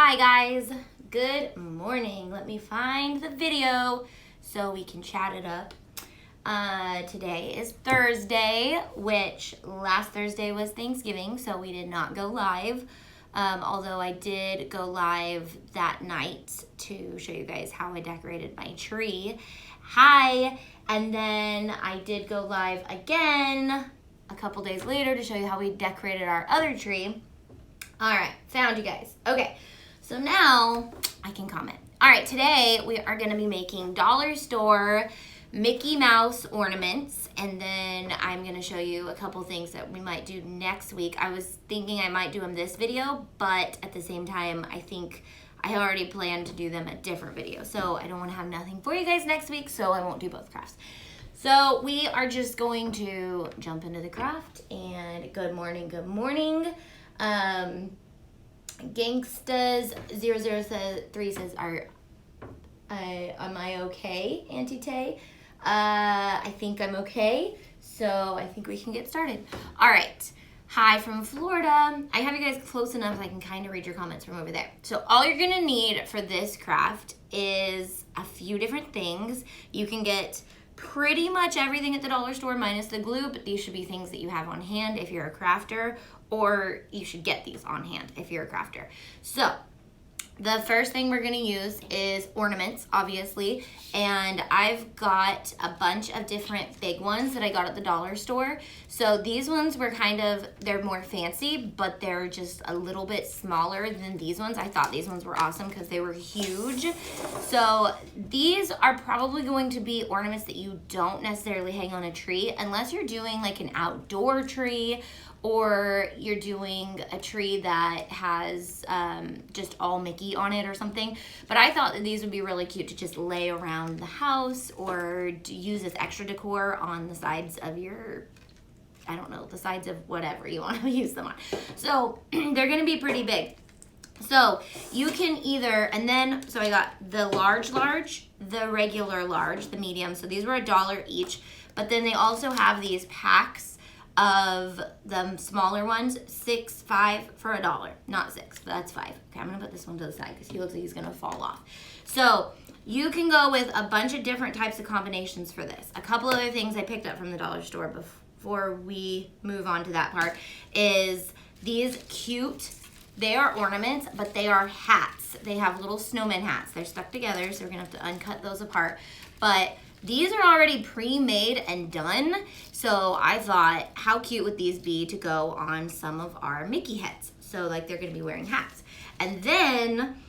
Hi guys, good morning. Let me find the video so we can chat it up. Today is Thursday, which last Thursday was Thanksgiving, so we did not go live. Although I did go live that night to show you guys how I decorated my tree. Hi, and then I did go live again a couple days later to show you how we decorated our other tree. All right, found you guys. Okay, so now I can comment. All right, today we are gonna be making dollar store Mickey Mouse ornaments, and then I'm gonna show you a couple things that we might do next week. I was thinking I might do them this video, but at the same time, I think I already planned to do them a different video. So I don't wanna have nothing for you guys next week, so I won't do both crafts. So we are just going to jump into the craft, and good morning, good morning. Gangstas003 says, am I okay, Auntie Tay? I think I'm okay, so I think we can get started. All right, hi from Florida. I have you guys close enough so I can kind of read your comments from over there. So all you're gonna need for this craft is a few different things. You can get pretty much everything at the dollar store minus the glue, but these should be things that you have on hand if you're a crafter, or you should get these on hand if you're a crafter. So the first thing we're gonna use is ornaments, obviously, and I've got a bunch of different big ones that I got at the dollar store. So these ones were they're more fancy, but they're just a little bit smaller than these ones. I thought these ones were awesome because they were huge. So these are probably going to be ornaments that you don't necessarily hang on a tree unless you're doing like an outdoor tree, or you're doing a tree that has just all Mickey on it or something. But I thought that these would be really cute to just lay around the house, or to use as extra decor on the sides of your, I don't know, the sides of whatever you want to use them on. So they're gonna be pretty big. So you can either, so I got the large, the regular large, the medium. So these were $1 each, but then they also have these packs of the smaller ones, 5 for $1, not 6, but that's 5. Okay, I'm gonna put this one to the side because he looks like he's gonna fall off. So you can go with a bunch of different types of combinations for this. A couple other things I picked up from the dollar store before we move on to that part is these cute, they are ornaments, but they are hats. They have little snowman hats. They're stuck together, so we're gonna have to uncut those apart. But these are already pre-made and done, so I thought, how cute would these be to go on some of our Mickey heads? So like they're gonna be wearing hats. And then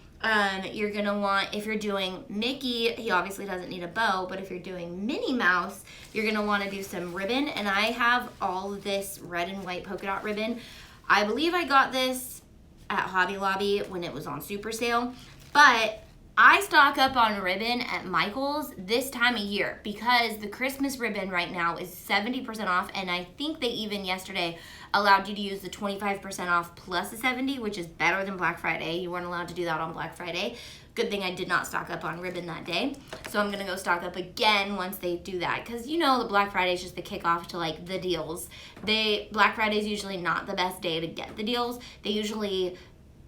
you're gonna want, if you're doing Mickey, he obviously doesn't need a bow, but if you're doing Minnie Mouse, you're gonna wanna do some ribbon, and I have all of this red and white polka dot ribbon. I believe I got this at Hobby Lobby when it was on super sale, but I stock up on ribbon at Michael's this time of year because the Christmas ribbon right now is 70% off, and I think they even yesterday allowed you to use the 25% off plus a 70, which is better than Black Friday. You weren't allowed to do that on Black Friday. Good thing I did not stock up on ribbon that day. So I'm gonna go stock up again once they do that, because you know the Black Friday is just the kickoff to like the deals. Black Friday is usually not the best day to get the deals. They usually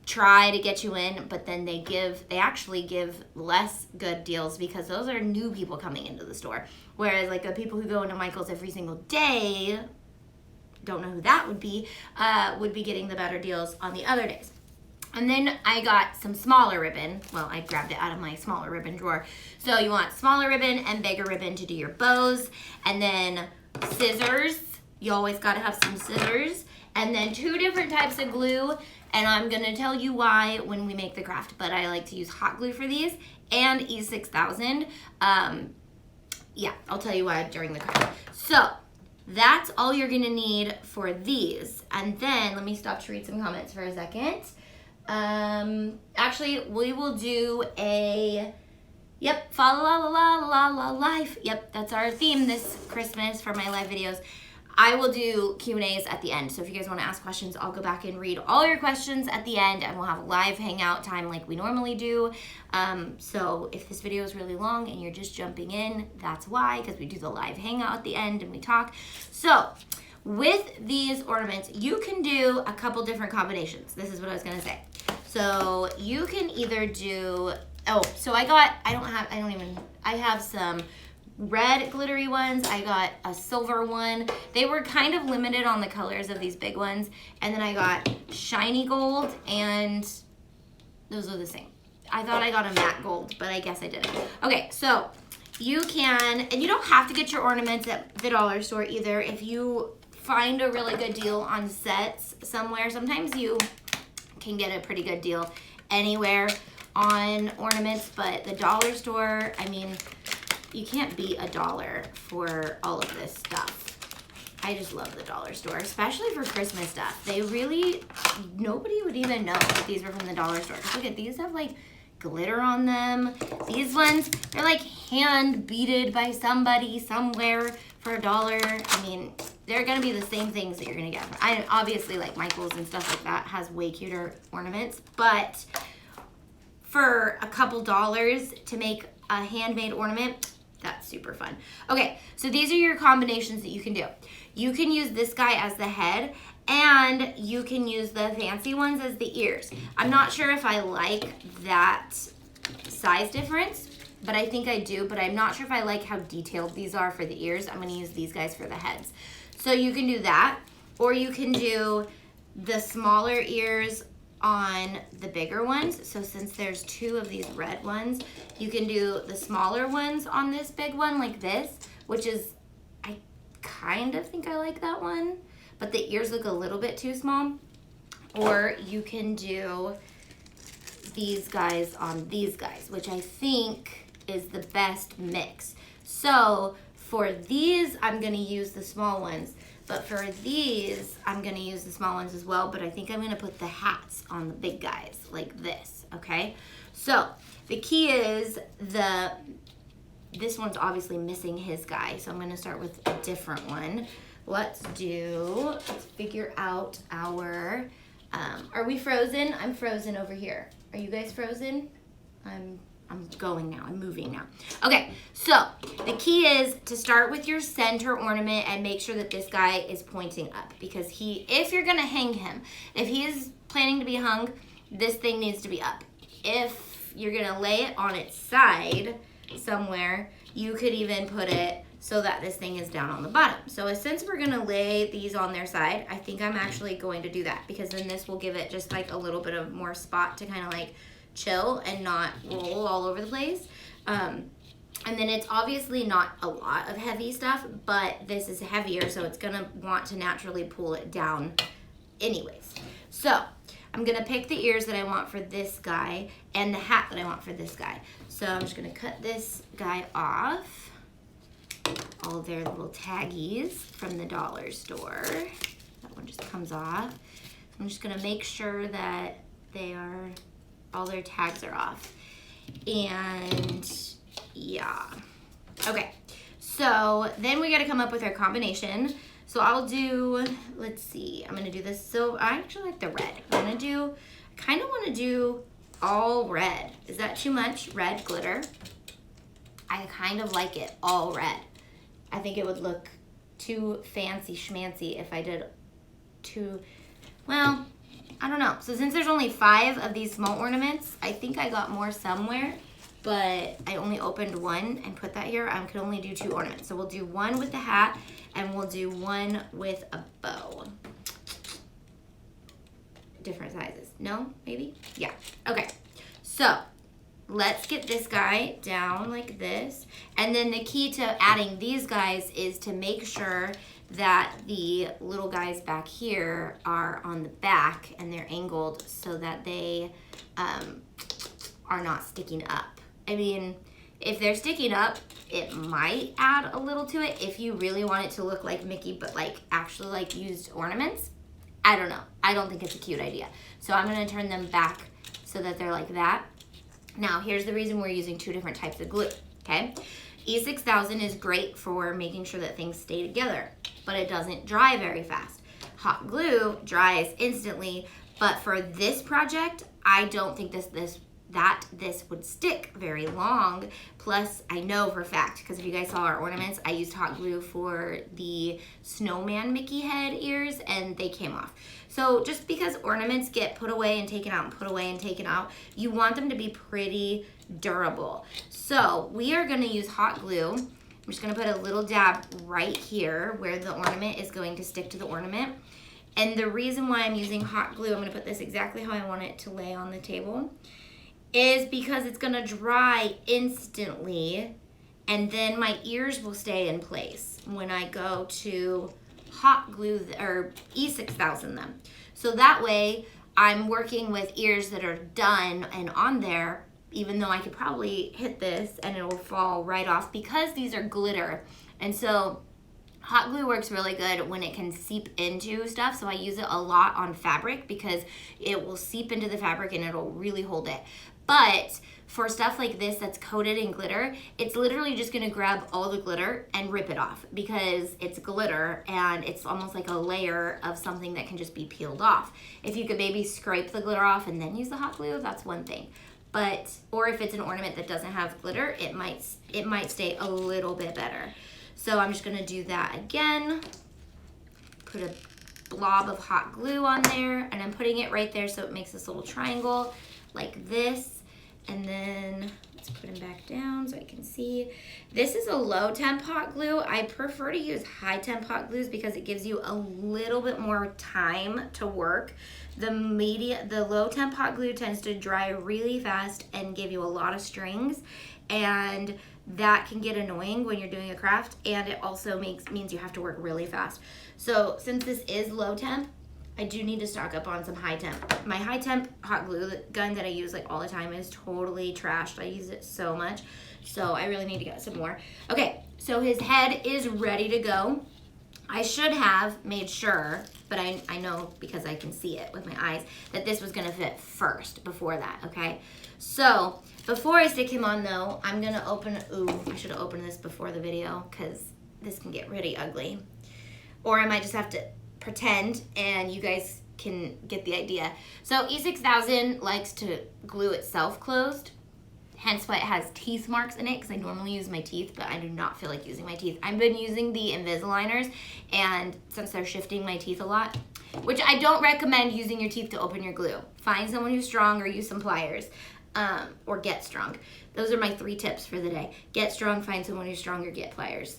try to get you in, but then they actually give less good deals because those are new people coming into the store. Whereas like the people who go into Michael's every single day, don't know who that would be getting the better deals on the other days. And then I got some smaller ribbon. Well, I grabbed it out of my smaller ribbon drawer. So you want smaller ribbon and bigger ribbon to do your bows. And then scissors. You always gotta have some scissors. And then 2 different types of glue. And I'm gonna tell you why when we make the craft, but I like to use hot glue for these and E6000. Yeah, I'll tell you why during the craft. So that's all you're gonna need for these. And then let me stop to read some comments for a second. Actually, we will do fa la la la la la life. Yep, that's our theme this Christmas for my live videos. I will do Q&As at the end. So if you guys want to ask questions, I'll go back and read all your questions at the end, and we'll have a live hangout time like we normally do. So if this video is really long and you're just jumping in, that's why, because we do the live hangout at the end and we talk. So with these ornaments, you can do a couple different combinations. This is what I was gonna say. So you can either do, so I have some red glittery ones. I got a silver one. They were kind of limited on the colors of these big ones. And then I got shiny gold, and those are the same. I thought I got a matte gold, but I guess I didn't. Okay, so you can, and you don't have to get your ornaments at the dollar store either. If you find a really good deal on sets somewhere, sometimes you can get a pretty good deal anywhere on ornaments, but the dollar store, I mean, you can't beat $1 for all of this stuff. I just love the dollar store, especially for Christmas stuff. They really, nobody would even know that these were from the dollar store. Look at these, have like glitter on them. These ones, they're like hand beaded by somebody somewhere for $1. I mean, they're gonna be the same things that you're gonna get. Obviously, like Michael's and stuff like that has way cuter ornaments, but for a couple dollars to make a handmade ornament, that's super fun. Okay, so these are your combinations that you can do. You can use this guy as the head, and you can use the fancy ones as the ears. I'm not sure if I like that size difference, but I think I do, but I'm not sure if I like how detailed these are for the ears. I'm gonna use these guys for the heads. So you can do that, or you can do the smaller ears on the bigger ones. So since there's 2 of these red ones, you can do the smaller ones on this big one like this, which is, I kind of think I like that one, but the ears look a little bit too small. Or you can do these guys on these guys, which I think is the best mix. So for these, I'm gonna use the small ones. But for these, I'm gonna use the small ones as well, but I think I'm gonna put the hats on the big guys, like this, okay? So, the key is this one's obviously missing his guy, so I'm gonna start with a different one. Let's figure out our, are we frozen? I'm frozen over here. Are you guys frozen? I'm going now, I'm moving now. Okay, so the key is to start with your center ornament and make sure that this guy is pointing up, because if you're gonna hang him, if he is planning to be hung, this thing needs to be up. If you're gonna lay it on its side somewhere, you could even put it so that this thing is down on the bottom. So since we're gonna lay these on their side, I think I'm actually going to do that, because then this will give it just like a little bit of more spot to kind of like chill and not roll all over the place. And then it's obviously not a lot of heavy stuff, but this is heavier, so it's gonna want to naturally pull it down anyways. So I'm gonna pick the ears that I want for this guy and the hat that I want for this guy. So I'm just gonna cut this guy off, all their little taggies from the dollar store. That one just comes off. I'm just gonna make sure that all their tags are off. And yeah. Okay, so then we gotta come up with our combination. So I'll do, let's see, I'm gonna do this. So I actually like the red. I kinda wanna do all red. Is that too much red glitter? I kind of like it all red. I think it would look too fancy schmancy if I did well, I don't know. So since there's only 5 of these small ornaments, I think I got more somewhere, but I only opened 1 and put that here. I could only do 2 ornaments. So we'll do 1 with the hat, and we'll do 1 with a bow. Different sizes. No? Maybe? Yeah. Okay. So let's get this guy down like this. And then the key to adding these guys is to make sure that the little guys back here are on the back and they're angled so that they are not sticking up. I mean, if they're sticking up, it might add a little to it if you really want it to look like Mickey, but like actually like used ornaments. I don't know. I don't think it's a cute idea. So I'm gonna turn them back so that they're like that. Now, here's the reason we're using 2 different types of glue, okay? E6000 is great for making sure that things stay together, but it doesn't dry very fast. Hot glue dries instantly, but for this project, I don't think this would stick very long. Plus, I know for a fact, because if you guys saw our ornaments, I used hot glue for the snowman Mickey head ears, and they came off. So just because ornaments get put away and taken out and put away and taken out, you want them to be pretty durable. So we are gonna use hot glue. I'm just gonna put a little dab right here where the ornament is going to stick to the ornament. And the reason why I'm using hot glue, I'm gonna put this exactly how I want it to lay on the table, is because it's gonna dry instantly, and then my ears will stay in place when I go to hot glue or E6000 them. So that way I'm working with ears that are done and on there, even though I could probably hit this and it'll fall right off because these are glitter. And so hot glue works really good when it can seep into stuff. So I use it a lot on fabric because it will seep into the fabric and it'll really hold it. But for stuff like this that's coated in glitter, it's literally just gonna grab all the glitter and rip it off because it's glitter and it's almost like a layer of something that can just be peeled off. If you could maybe scrape the glitter off and then use the hot glue, that's one thing. But, or if it's an ornament that doesn't have glitter, it might stay a little bit better. So I'm just gonna do that again. Put a blob of hot glue on there, and I'm putting it right there so it makes this little triangle like this. And then let's put them back down so I can see. This is a low temp hot glue. I prefer to use high temp hot glues because it gives you a little bit more time to work. The low temp hot glue tends to dry really fast and give you a lot of strings, and that can get annoying when you're doing a craft, and it also means you have to work really fast. So since this is low temp, I do need to stock up on some high temp. My high temp hot glue gun that I use like all the time is totally trashed. I use it so much. So I really need to get some more. Okay, so his head is ready to go. I should have made sure, but I know because I can see it with my eyes, that this was gonna fit first before that, okay? So before I stick him on though, I'm gonna I should have opened this before the video because this can get really ugly. Or I might just have to pretend and you guys can get the idea. So E6000 likes to glue itself closed, hence why it has teeth marks in it, because I normally use my teeth, but I do not feel like using my teeth. I've been using the Invisaligners, and since they're shifting my teeth a lot, which I don't recommend using your teeth to open your glue. Find someone who's strong or use some pliers, or get strong. Those are my 3 tips for the day. Get strong, find someone who's strong, or get pliers.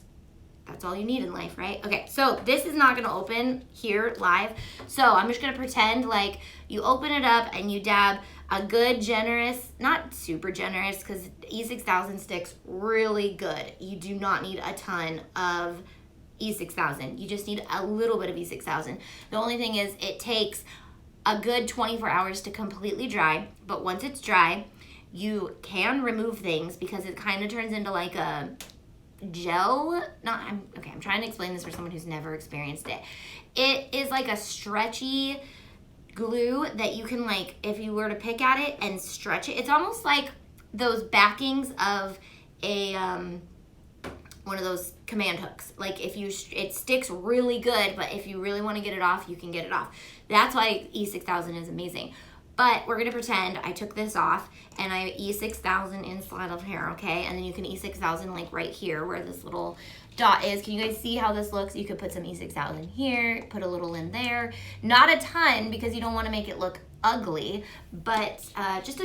That's all you need in life, right? Okay, so this is not gonna open here live. So I'm just gonna pretend like you open it up and you dab a good generous, not super generous, because E6000 sticks really good. You do not need a ton of E6000. You just need a little bit of E6000. The only thing is it takes a good 24 hours to completely dry, but once it's dry, you can remove things because it kind of turns into like a gel. I'm trying to explain this for someone who's never experienced it. It is like a stretchy glue that you can, like, if you were to pick at it and stretch it, it's almost like those backings of a one of those command hooks. Like if it sticks really good, but if you really want to get it off, you can get it off. That's why E6000 is amazing. But we're gonna pretend I took this off and I E6000 inside of here, okay? And then you can E6000 like right here where this little dot is. Can you guys see how this looks? You could put some E6000 here, put a little in there. Not a ton because you don't wanna make it look ugly, but just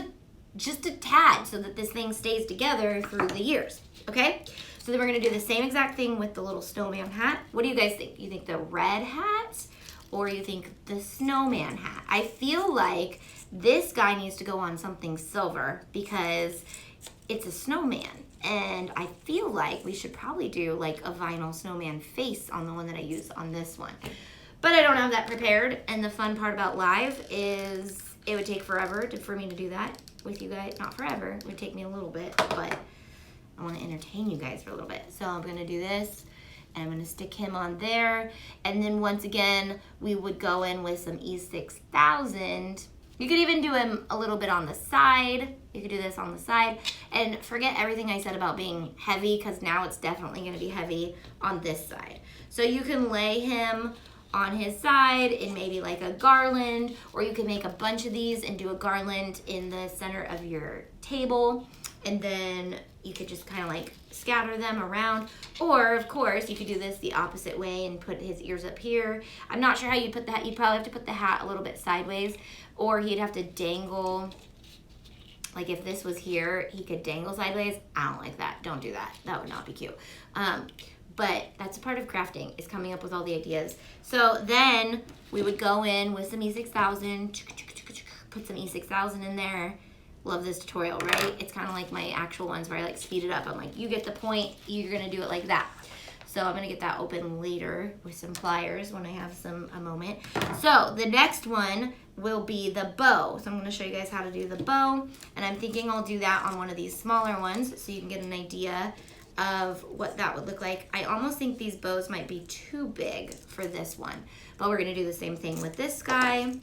a tad so that this thing stays together through the years, okay? So then we're gonna do the same exact thing with the little snowman hat. What do you guys think? You think the red hat or you think the snowman hat? I feel like this guy needs to go on something silver because it's a snowman. And I feel like we should probably do like a vinyl snowman face on the one that I use on this one. But I don't have that prepared. And the fun part about live is it would take forever for me to do that with you guys. Not forever, it would take me a little bit, but I want to entertain you guys for a little bit. So I'm gonna do this and I'm gonna stick him on there. And then once again, we would go in with some E6000. You could even do him a little bit on the side. You could do this on the side. And forget everything I said about being heavy because now it's definitely gonna be heavy on this side. So you can lay him on his side in maybe like a garland, or you can make a bunch of these and do a garland in the center of your table. And then you could just kind of like scatter them around. Or of course you could do this the opposite way and put his ears up here. I'm not sure how you'd put the hat. You'd probably have to put the hat a little bit sideways, or he'd have to dangle. Like if this was here, he could dangle sideways. I don't like that. Don't do that. That would not be cute. But that's a part of crafting, is coming up with all the ideas. So then we would go in with some E6000, put some E6000 in there. Love this tutorial, right? It's kind of like my actual ones where I like speed it up. I'm like, you get the point, you're gonna do it like that. So I'm gonna get that open later with some pliers when I have a moment. So the next one will be the bow. So I'm gonna show you guys how to do the bow. And I'm thinking I'll do that on one of these smaller ones so you can get an idea of what that would look like. I almost think these bows might be too big for this one, but we're gonna do the same thing with this guy.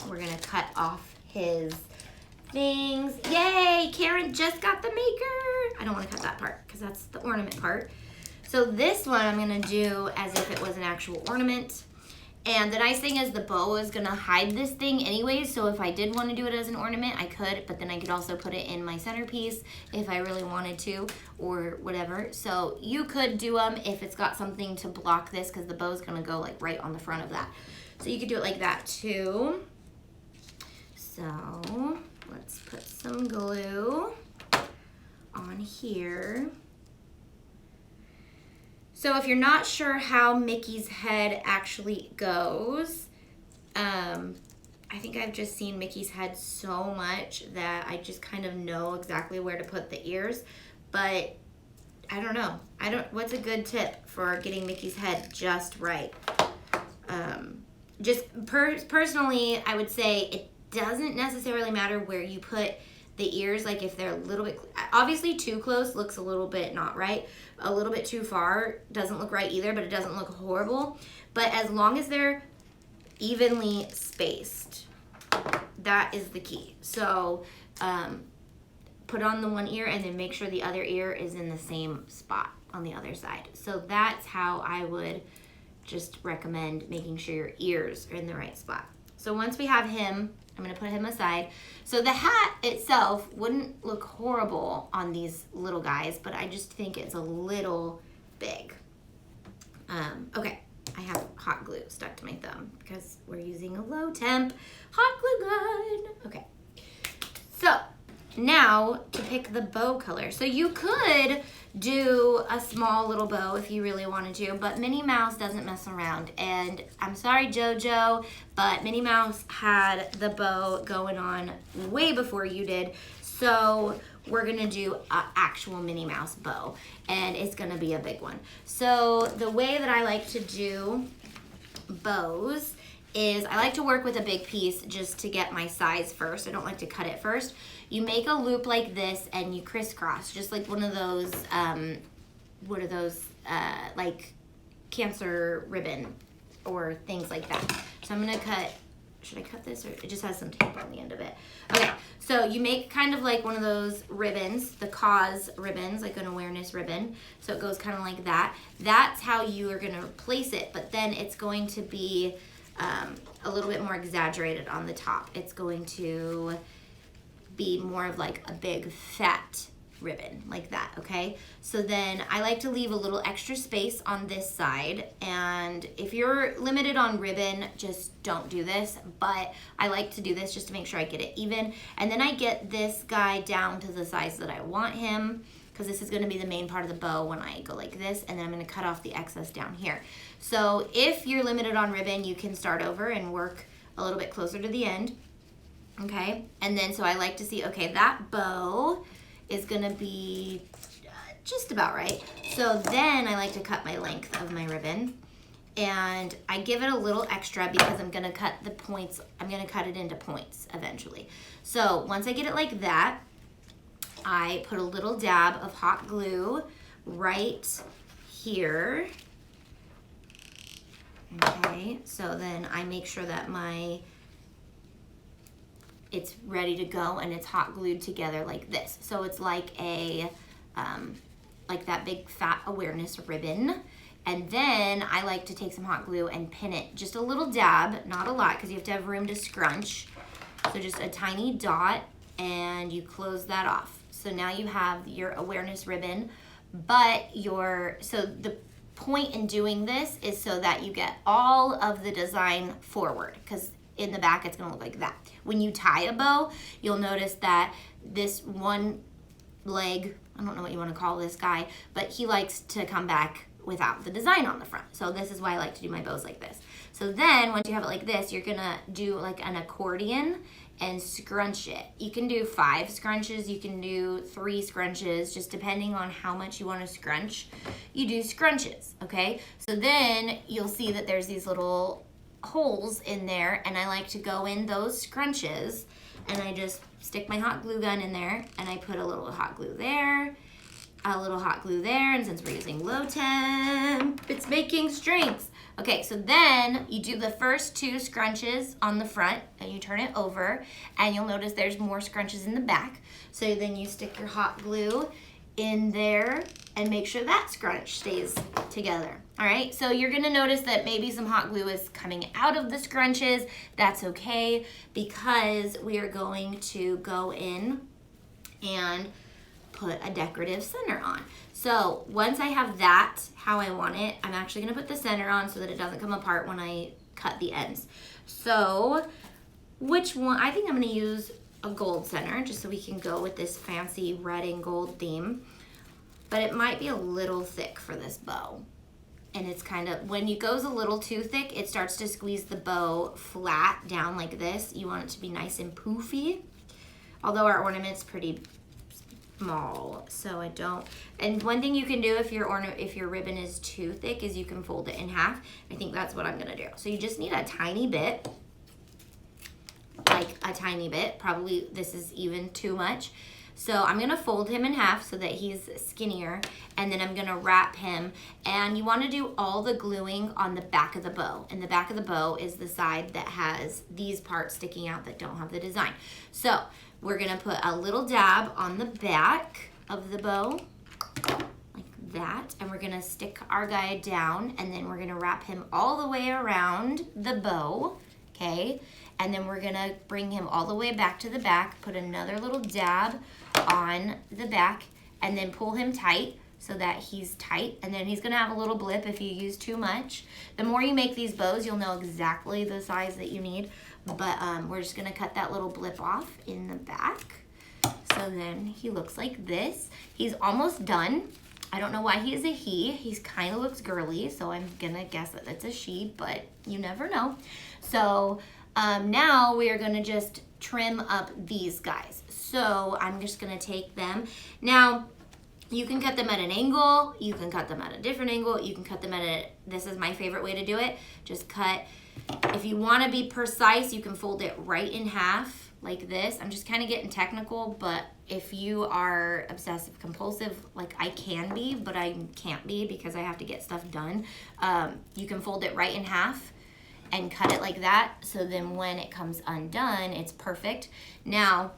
We're gonna cut off his things. Yay, Karen just got the maker. I don't wanna cut that part because that's the ornament part. So this one I'm gonna do as if it was an actual ornament. And the nice thing is the bow is gonna hide this thing anyways, so if I did wanna do it as an ornament, I could, but then I could also put it in my centerpiece if I really wanted to, or whatever. So you could do them if it's got something to block this, because the bow's gonna go like right on the front of that. So you could do it like that too. So let's put some glue on here. So if you're not sure how Mickey's head actually goes, I think I've just seen Mickey's head so much that I just kind of know exactly where to put the ears, but I don't know. What's a good tip for getting Mickey's head just right? Personally, I would say it doesn't necessarily matter where you put the ears. Like if they're a little bit, obviously too close looks a little bit not right. A little bit too far doesn't look right either, but it doesn't look horrible. But as long as they're evenly spaced, that is the key. So put on the one ear and then make sure the other ear is in the same spot on the other side. So that's how I would just recommend making sure your ears are in the right spot. So once we have him, I'm gonna put him aside. So the hat itself wouldn't look horrible on these little guys, but I just think it's a little big. Okay, I have hot glue stuck to my thumb because we're using a low temp hot glue gun. Okay, so now to pick the bow color. So you could do a small little bow if you really wanted to, but Minnie Mouse doesn't mess around. And I'm sorry, JoJo, but Minnie Mouse had the bow going on way before you did. So we're gonna do an actual Minnie Mouse bow, and it's gonna be a big one. So the way that I like to do bows is I like to work with a big piece just to get my size first. I don't like to cut it first. You make a loop like this and you crisscross, just like one of those, what are those, like cancer ribbon or things like that. So I'm gonna cut, should I cut this, or it just has some tape on the end of it? Okay, so you make kind of like one of those ribbons, the cause ribbons, like an awareness ribbon. So it goes kind of like that. That's how you are gonna place it, but then it's going to be a little bit more exaggerated on the top. It's going to be more of like a big fat ribbon like that, okay? So then I like to leave a little extra space on this side, and if you're limited on ribbon, just don't do this, but I like to do this just to make sure I get it even. And then I get this guy down to the size that I want him, because this is going to be the main part of the bow when I go like this, and then I'm going to cut off the excess down here. So if you're limited on ribbon, you can start over and work a little bit closer to the end, okay? And then so I like to see, okay, that bow is going to be just about right. So then I like to cut my length of my ribbon, and I give it a little extra because I'm going to cut the points. I'm going to cut it into points eventually. So once I get it like that, I put a little dab of hot glue right here. Okay, so then I make sure that it's ready to go and it's hot glued together like this. So it's like a, like that big fat awareness ribbon. And then I like to take some hot glue and pin it, just a little dab, not a lot, because you have to have room to scrunch. So just a tiny dot, and you close that off. So now you have your awareness ribbon, but so the point in doing this is so that you get all of the design forward, because in the back it's gonna look like that. When you tie a bow, you'll notice that this one leg, I don't know what you want to call this guy, but he likes to come back without the design on the front. So this is why I like to do my bows like this. So then once you have it like this, you're gonna do like an accordion and scrunch it. You can do 5 scrunches, you can do 3 scrunches, just depending on how much you want to scrunch. You do scrunches, okay? So then you'll see that there's these little holes in there, and I like to go in those scrunches, and I just stick my hot glue gun in there, and I put a little hot glue there, a little hot glue there, and since we're using low temp, it's making strings. Okay, so then you do the first 2 scrunches on the front, and you turn it over, and you'll notice there's more scrunches in the back. So then you stick your hot glue in there and make sure that scrunch stays together. All right, so you're gonna notice that maybe some hot glue is coming out of the scrunches. That's okay, because we are going to go in and put a decorative center on. So once I have that how I want it, I'm actually gonna put the center on so that it doesn't come apart when I cut the ends. So which one? I think I'm gonna use a gold center just so we can go with this fancy red and gold theme. But it might be a little thick for this bow. And it's kind of, when it goes a little too thick, it starts to squeeze the bow flat down like this. You want it to be nice and poofy. Although our ornament's pretty small, so I don't. And one thing you can do if your ribbon is too thick is you can fold it in half. I think that's what I'm gonna do. So you just need a tiny bit, like a tiny bit. Probably this is even too much. So I'm gonna fold him in half so that he's skinnier, and then I'm gonna wrap him. And you wanna do all the gluing on the back of the bow. And the back of the bow is the side that has these parts sticking out that don't have the design. So we're gonna put a little dab on the back of the bow, like that. And we're gonna stick our guy down, and then we're gonna wrap him all the way around the bow, okay? And then we're gonna bring him all the way back to the back, put another little dab on the back, and then pull him tight so that he's tight. And then he's gonna have a little blip if you use too much. The more you make these bows, you'll know exactly the size that you need. But we're just gonna cut that little blip off in the back. So then he looks like this. He's almost done. I don't know why he is a he. He's kind of looks girly, so I'm gonna guess that it's a she, but you never know. So now we are gonna just trim up these guys. So I'm just gonna take them. Now, you can cut them at an angle, you can cut them at a different angle, you can cut them at this is my favorite way to do it. Just cut, if you wanna be precise, you can fold it right in half like this. I'm just kind of getting technical, but if you are obsessive compulsive, like I can be, but I can't be because I have to get stuff done, you can fold it right in half and cut it like that, so then when it comes undone, it's perfect. Now,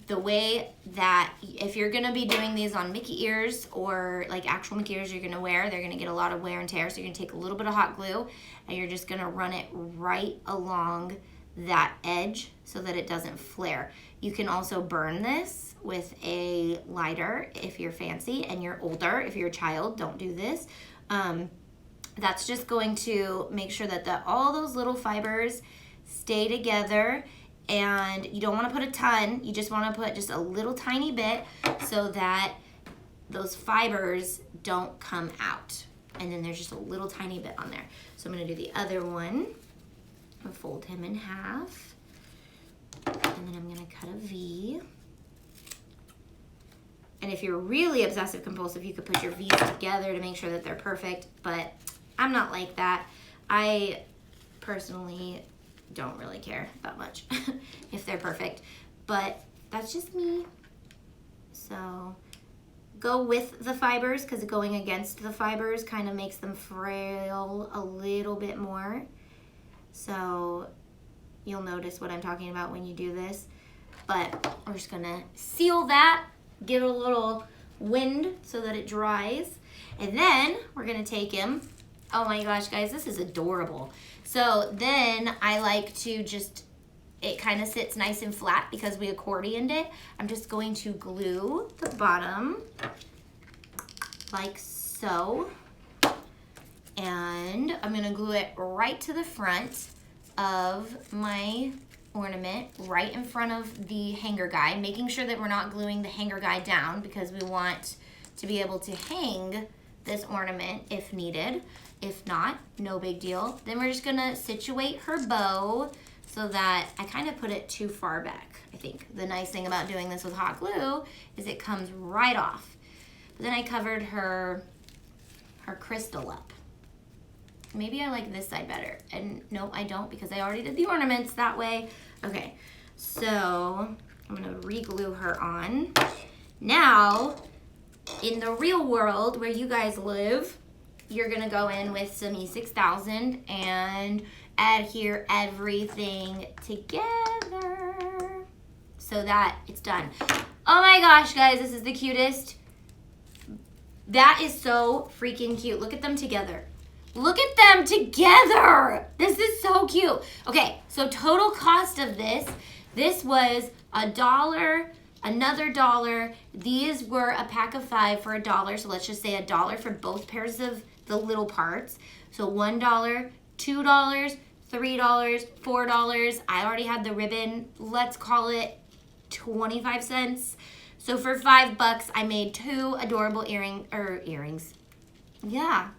the way that, if you're gonna be doing these on Mickey ears or like actual Mickey ears you're gonna wear, they're gonna get a lot of wear and tear, so you're gonna take a little bit of hot glue and you're just gonna run it right along that edge so that it doesn't flare. You can also burn this with a lighter if you're fancy and you're older. If you're a child, don't do this. That's just going to make sure that all those little fibers stay together, and you don't want to put a ton, you just want to put just a little tiny bit so that those fibers don't come out. And then there's just a little tiny bit on there. So I'm going to do the other one. I'm going to fold him in half, and then I'm going to cut a V. And if you're really obsessive compulsive, you could put your V's together to make sure that they're perfect, but I'm not like that. I personally don't really care that much if they're perfect, but that's just me. So go with the fibers, because going against the fibers kind of makes them frail a little bit more. So you'll notice what I'm talking about when you do this. But we're just gonna seal that, give it a little wind so that it dries, and then we're gonna take him. Oh my gosh, guys, this is adorable. So then I like to just it kind of sits nice and flat because we accordioned it, I'm just going to glue the bottom like so. And I'm gonna glue it right to the front of my ornament, right in front of the hanger guide, making sure that we're not gluing the hanger guide down because we want to be able to hang this ornament if needed. If not, no big deal. Then we're just gonna situate her bow so that I kind of put it too far back, I think. The nice thing about doing this with hot glue is it comes right off. But then I covered her crystal up. Maybe I like this side better. And no, I don't because I already did the ornaments that way. Okay, so I'm gonna re-glue her on. Now, in the real world where you guys live, you're gonna go in with some E6000 and adhere everything together so that it's done. Oh my gosh, guys, this is the cutest. That is so freaking cute. Look at them together. Look at them together. This is so cute. Okay, so total cost of this was $1, another $1. These were a pack of 5 for $1. So let's just say $1 for both pairs of the little parts. So $1, $2, $3, $4. I already had the ribbon. Let's call it 25 cents. So for $5, I made 2 adorable earrings. Yeah.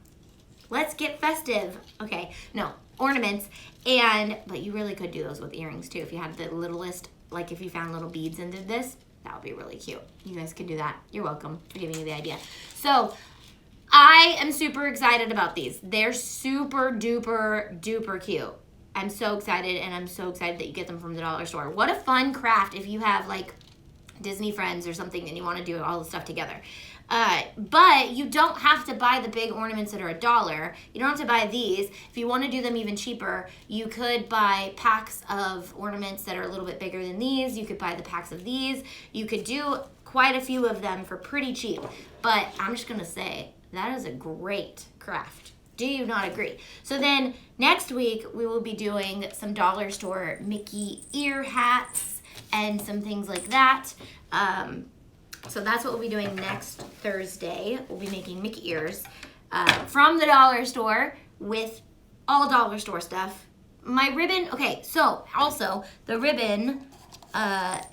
Let's get festive. Okay, no, ornaments. But you really could do those with earrings too. If you had the littlest, like if you found little beads and did this, that would be really cute. You guys could do that. You're welcome for giving me the idea. So I am super excited about these. They're super duper duper cute. I'm so excited, and I'm so excited that you get them from the dollar store. What a fun craft if you have like Disney friends or something and you want to do all the stuff together. But you don't have to buy the big ornaments that are $1. You don't have to buy these. If you want to do them even cheaper, you could buy packs of ornaments that are a little bit bigger than these. You could buy the packs of these. You could do quite a few of them for pretty cheap. But I'm just going to say, that is a great craft. Do you not agree? So then next week, we will be doing some dollar store Mickey ear hats and some things like that. So that's what we'll be doing next Thursday. We'll be making Mickey ears from the dollar store with all dollar store stuff. My ribbon, okay, so also the ribbon,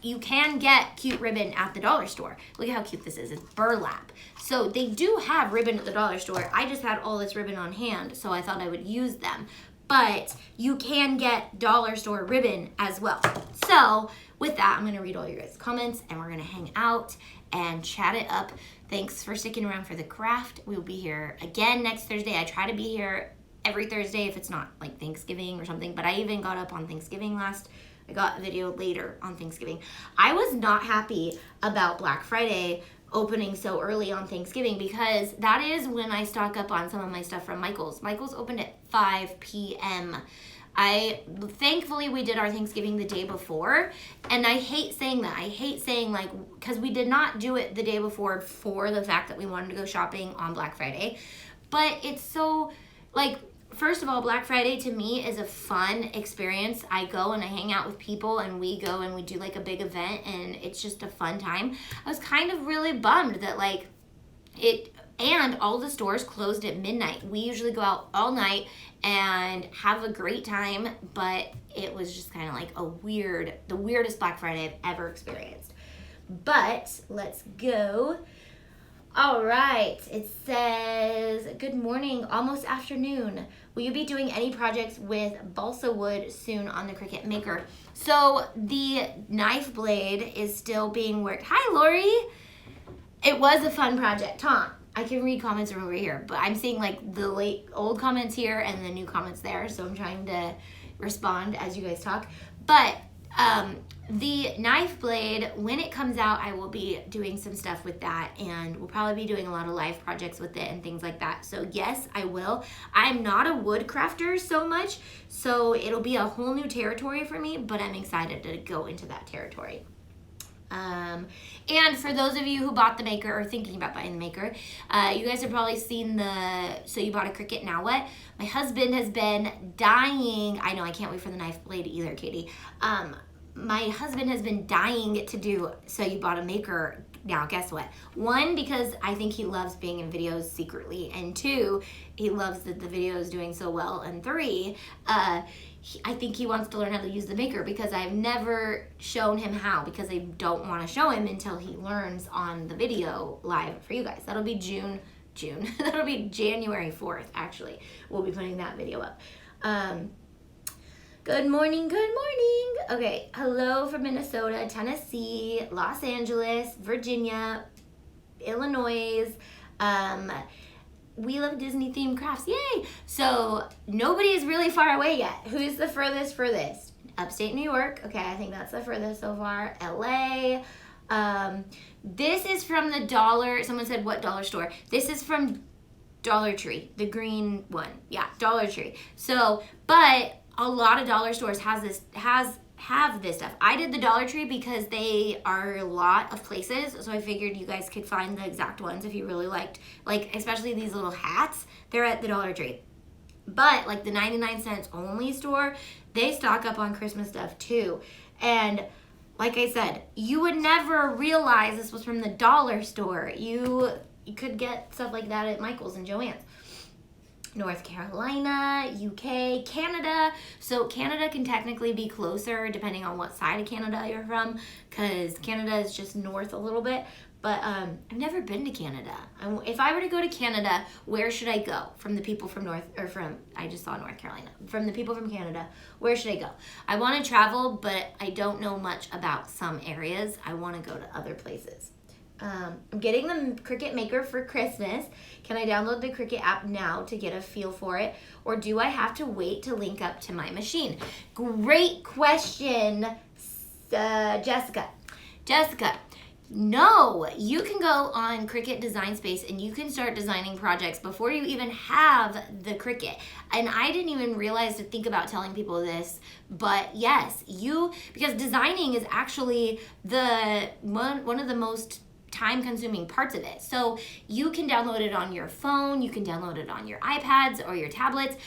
you can get cute ribbon at the dollar store. Look at how cute this is. It's burlap. So they do have ribbon at the dollar store. I just had all this ribbon on hand, so I thought I would use them. But you can get dollar store ribbon as well. So with that, I'm gonna read all your guys' comments and we're gonna hang out and chat it up. Thanks for sticking around for the craft. We'll be here again next Thursday. I try to be here every Thursday if it's not like Thanksgiving or something, but I even got up on Thanksgiving last. I got a video later on Thanksgiving. I was not happy about Black Friday opening so early on Thanksgiving because that is when I stock up on some of my stuff from Michael's. Michael's opened at 5 p.m. Thankfully we did our Thanksgiving the day before, and I hate saying that. I hate saying like, because we did not do it the day before for the fact that we wanted to go shopping on Black Friday, but it's so like, first of all, Black Friday to me is a fun experience. I go and I hang out with people and we go and we do like a big event and it's just a fun time. I was kind of really bummed that like and all the stores closed at midnight. We usually go out all night and have a great time, but it was just kind of like the weirdest Black Friday I've ever experienced. But let's go. All right, it says, good morning, almost afternoon. Will you be doing any projects with balsa wood soon on the Cricut Maker? So the knife blade is still being worked. Hi, Lori. It was a fun project, Tom. I can read comments from over here, but I'm seeing like the old comments here and the new comments there, so I'm trying to respond as you guys talk. But the knife blade, when it comes out, I will be doing some stuff with that, and we'll probably be doing a lot of live projects with it and things like that. So yes, I will. I'm not a wood crafter so much, so it'll be a whole new territory for me, but I'm excited to go into that territory. And for those of you who bought the maker or thinking about buying the maker, you guys have probably seen so you bought a Cricut, now what? My husband has been dying. I know, I can't wait for the knife blade either, Katie. My husband has been dying to do so you bought a maker. Now, guess what? One, because I think he loves being in videos secretly. And two, he loves that the video is doing so well. And three, I think he wants to learn how to use the maker because I've never shown him how, because I don't want to show him until he learns on the video live for you guys. That'll be that'll be January 4th, actually. We'll be putting that video up. Good morning, good morning. Okay, hello from Minnesota, Tennessee, Los Angeles, Virginia, Illinois. We love Disney themed crafts, yay! So nobody is really far away yet. Who's the furthest? Upstate New York, okay, I think that's the furthest so far. LA. This is from the someone said what dollar store? This is from Dollar Tree, the green one. Yeah, Dollar Tree. So, but a lot of dollar stores have this stuff. I did the Dollar Tree because they are a lot of places, so I figured you guys could find the exact ones if you really liked, like especially these little hats, they're at the Dollar Tree. But like the 99 cents only store, they stock up on Christmas stuff too. And like I said, you would never realize this was from the dollar store. You could get stuff like that at Michael's and Joann's. North Carolina, UK, Canada. So Canada can technically be closer depending on what side of Canada you're from, because Canada is just north a little bit. But I've never been to Canada. If I were to go to Canada, where should I go? From the people from I just saw North Carolina. From the people from Canada, where should I go? I want to travel, but I don't know much about some areas. I want to go to other places. I'm getting the Cricut Maker for Christmas. Can I download the Cricut app now to get a feel for it? Or do I have to wait to link up to my machine? Great question, Jessica. No, you can go on Cricut Design Space and you can start designing projects before you even have the Cricut. And I didn't even realize to think about telling people this, but yes, because designing is actually one of the most time-consuming parts of it. So you can download it on your phone, you can download it on your iPads or your tablets.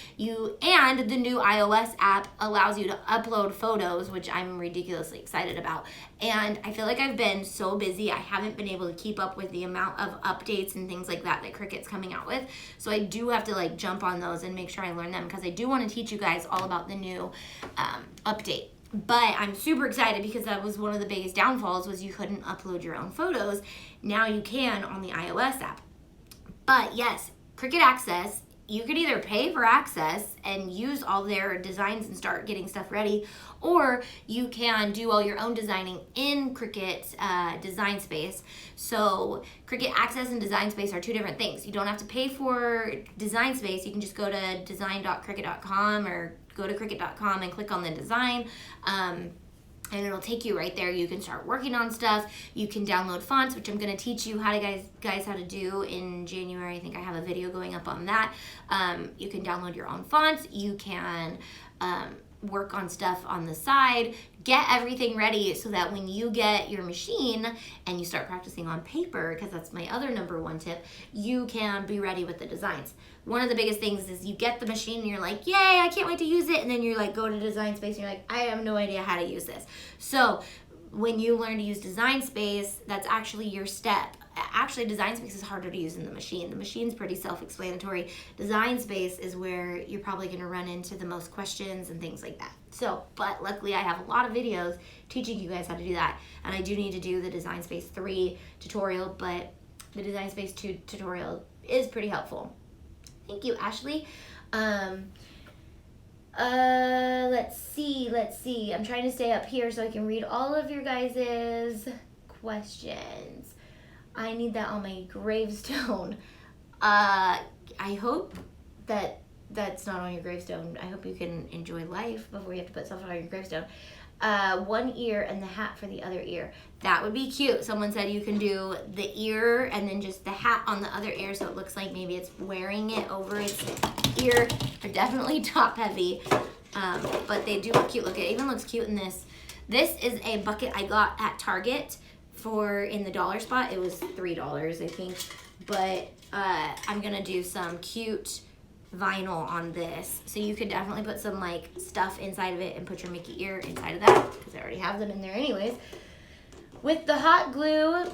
And the new iOS app allows you to upload photos, which I'm ridiculously excited about. And I feel like I've been so busy, I haven't been able to keep up with the amount of updates and things like that Cricut's coming out with. So I do have to like jump on those and make sure I learn them, because I do want to teach you guys all about the new update. But I'm super excited because that was one of the biggest downfalls, was you couldn't upload your own photos. Now you can on the iOS app. But yes, Cricut Access, you could either pay for access and use all their designs and start getting stuff ready, or you can do all your own designing in Cricut Design Space. So Cricut Access and Design Space are two different things. You don't have to pay for Design Space. You can just go to design.cricut.com or go to Cricut.com and click on the design, and it'll take you right there. You can start working on stuff. You can download fonts, which I'm going to teach you how to guys how to do in January. I think I have a video going up on that. You can download your own fonts. You can work on stuff on the side, get everything ready so that when you get your machine and you start practicing on paper, because that's my other #1 tip, you can be ready with the designs. One of the biggest things is you get the machine and you're like, yay, I can't wait to use it. And then you like go to Design Space and you're like, I have no idea how to use this. So when you learn to use Design Space, that's actually your step. Actually, Design Space is harder to use than the machine. The machine's pretty self-explanatory. Design Space is where you're probably going to run into the most questions and things like that. So, but luckily I have a lot of videos teaching you guys how to do that. And I do need to do the Design Space 3 tutorial, but the Design Space 2 tutorial is pretty helpful. Thank you, Ashley. Let's see. I'm trying to stay up here so I can read all of your guys' questions. I need that on my gravestone. I hope that that's not on your gravestone. I hope you can enjoy life before you have to put stuff on your gravestone. One ear and the hat for the other ear. That would be cute. Someone said you can do the ear and then just the hat on the other ear, so it looks like maybe it's wearing it over its ear. They're definitely top heavy, but they do look cute. Look, it even looks cute in this This is a bucket I got at Target for in the dollar spot. It was $3, I think. But I'm gonna do some cute vinyl on this. So you could definitely put some like stuff inside of it and put your Mickey ear inside of that, because I already have them in there anyways. With the hot glue,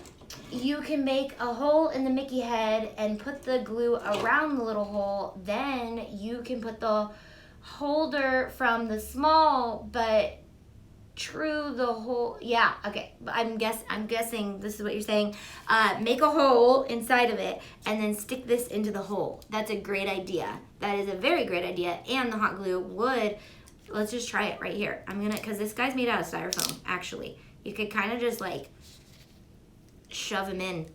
you can make a hole in the Mickey head and put the glue around the little hole. Then you can put the holder from the small but true the hole. Yeah, okay. But I'm guessing this is what you're saying. Make a hole inside of it and then stick this into the hole. That's a great idea. That is a very great idea. And the hot glue would, let's just try it right here. I'm gonna, cause this guy's made out of styrofoam, actually. You could kind of just like shove him in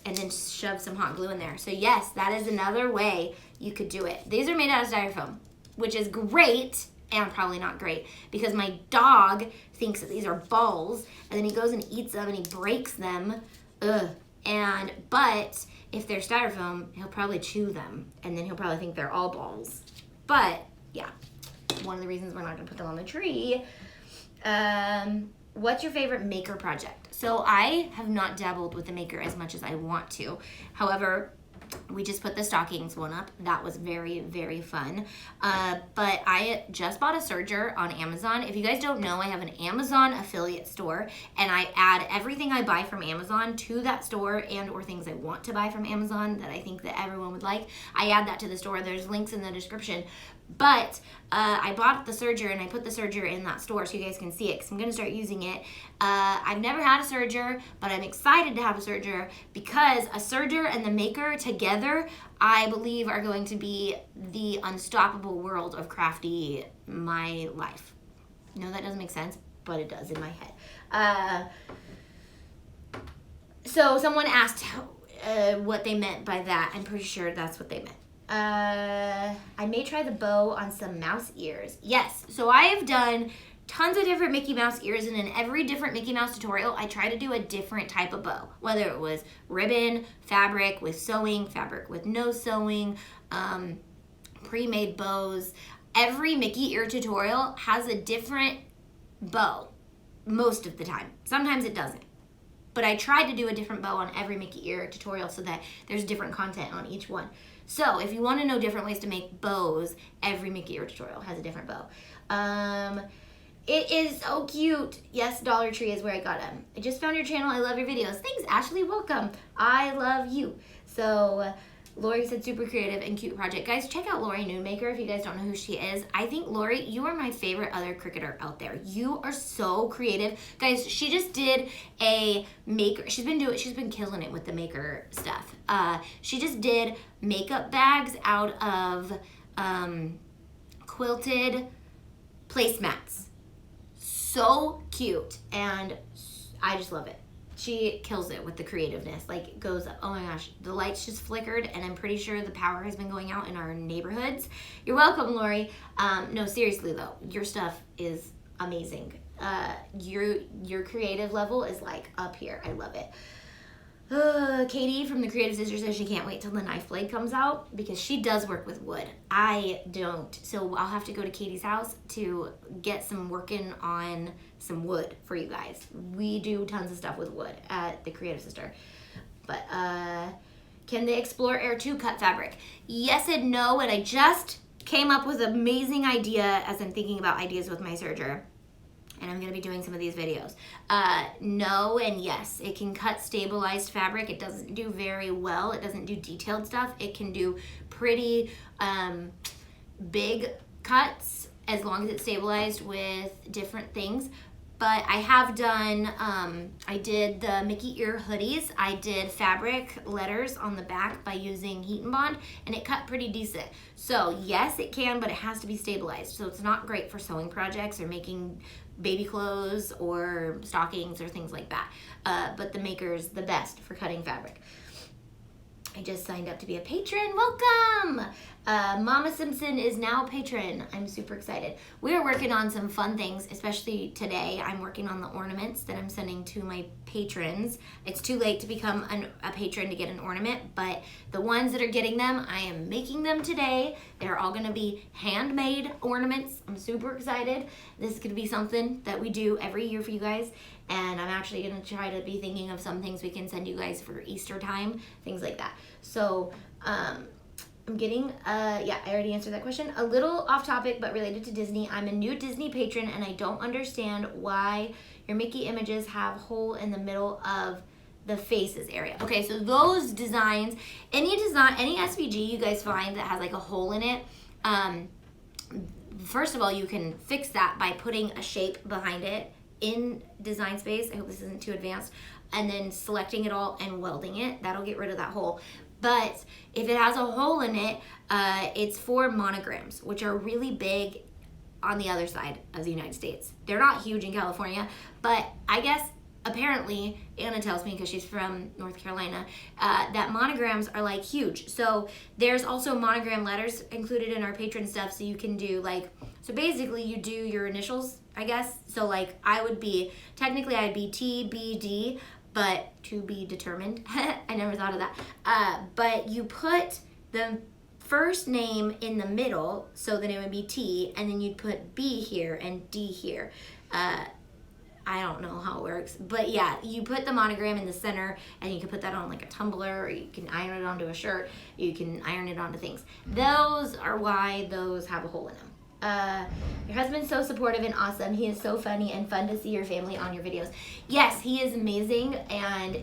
and then shove some hot glue in there. So yes, that is another way you could do it. These are made out of styrofoam, which is great and probably not great because my dog thinks that these are balls and then he goes and eats them and he breaks them. Ugh. But if they're styrofoam, he'll probably chew them and then he'll probably think they're all balls. But yeah, one of the reasons we're not gonna put them on the tree. What's your favorite maker project? So I have not dabbled with the maker as much as I want to. However, we just put the stockings one up. That was very, very fun. But I just bought a serger on Amazon. If you guys don't know, I have an Amazon affiliate store and I add everything I buy from Amazon to that store and or things I want to buy from Amazon that I think that everyone would like. I add that to the store. There's links in the description. But I bought the serger and I put the serger in that store so you guys can see it because I'm going to start using it. I've never had a serger, but I'm excited to have a serger because a serger and the maker together, I believe, are going to be the unstoppable world of crafty my life. No, that doesn't make sense, but it does in my head. So someone asked what they meant by that. I'm pretty sure that's what they meant. I may try the bow on some mouse ears. Yes, so I have done tons of different Mickey Mouse ears, and in every different Mickey Mouse tutorial, I try to do a different type of bow. Whether it was ribbon, fabric with sewing, fabric with no sewing, pre-made bows. Every Mickey ear tutorial has a different bow most of the time. Sometimes it doesn't. But I tried to do a different bow on every Mickey ear tutorial so that there's different content on each one. So if you want to know different ways to make bows, every Mickey ear tutorial has a different bow. It is so cute. Yes, Dollar Tree is where I got them. I just found your channel. I love your videos. Thanks, Ashley. Welcome. I love you. So Lori said super creative and cute project. Guys, check out Lori Noonmaker if you guys don't know who she is. I think, Lori, you are my favorite other Cricketer out there. You are so creative. Guys, she just did a maker. She's been killing it with the maker stuff. She just did makeup bags out of quilted placemats. So cute, and I just love it. She kills it with the creativeness, like it goes up. Oh my gosh, the lights just flickered and I'm pretty sure the power has been going out in our neighborhoods. You're welcome, Lori. No, seriously though, your stuff is amazing. Your creative level is like up here. I love it. Katie from the Creative Sister says she can't wait till the knife blade comes out because she does work with wood. I don't. So I'll have to go to Katie's house to get some working on some wood for you guys. We do tons of stuff with wood at the Creative Sister. But can the Explore Air 2 cut fabric? Yes and no, and I just came up with an amazing idea as I'm thinking about ideas with my serger. And I'm going to be doing some of these videos. No and yes. It can cut stabilized fabric. It doesn't do very well. It doesn't do detailed stuff. It can do pretty big cuts as long as it's stabilized with different things. But I have done, I did the Mickey ear hoodies. I did fabric letters on the back by using heat and bond, and it cut pretty decent. So yes, it can, but it has to be stabilized. So it's not great for sewing projects or making baby clothes or stockings or things like that. But the maker's the best for cutting fabric. I just signed up to be a patron. Welcome! Mama Simpson is now a patron. I'm super excited. We're working on some fun things, especially today. I'm working on the ornaments that I'm sending to my patrons. It's too late to become a patron to get an ornament, but the ones that are getting them, I am making them today. They're all gonna be handmade ornaments. I'm super excited. This is gonna be something that we do every year for you guys, and I'm actually gonna try to be thinking of some things we can send you guys for Easter time, things like that. So, I'm getting, yeah, I already answered that question. A little off topic, but related to Disney. I'm a new Disney patron, and I don't understand why your Mickey images have a hole in the middle of the faces area. Okay, so those designs, any SVG you guys find that has like a hole in it, first of all, you can fix that by putting a shape behind it in Design Space. I hope this isn't too advanced. And then selecting it all and welding it. That'll get rid of that hole. But if it has a hole in it, it's for monograms, which are really big on the other side of the United States. They're not huge in California, but I guess apparently, Anna tells me because she's from North Carolina, that monograms are like huge. So there's also monogram letters included in our patron stuff, so you can do like, so basically you do your initials, I guess. So like I would be, technically I'd be TBD, but to be determined. I never thought of that. But you put the first name in the middle, so then it would be T, and then you'd put B here and D here. I don't know how it works, but yeah, you put the monogram in the center, and you can put that on like a tumbler, or you can iron it onto a shirt, you can iron it onto things. Those are why those have a hole in them. Your husband's so supportive and awesome. He is so funny and fun to see your family on your videos. Yes, he is amazing, and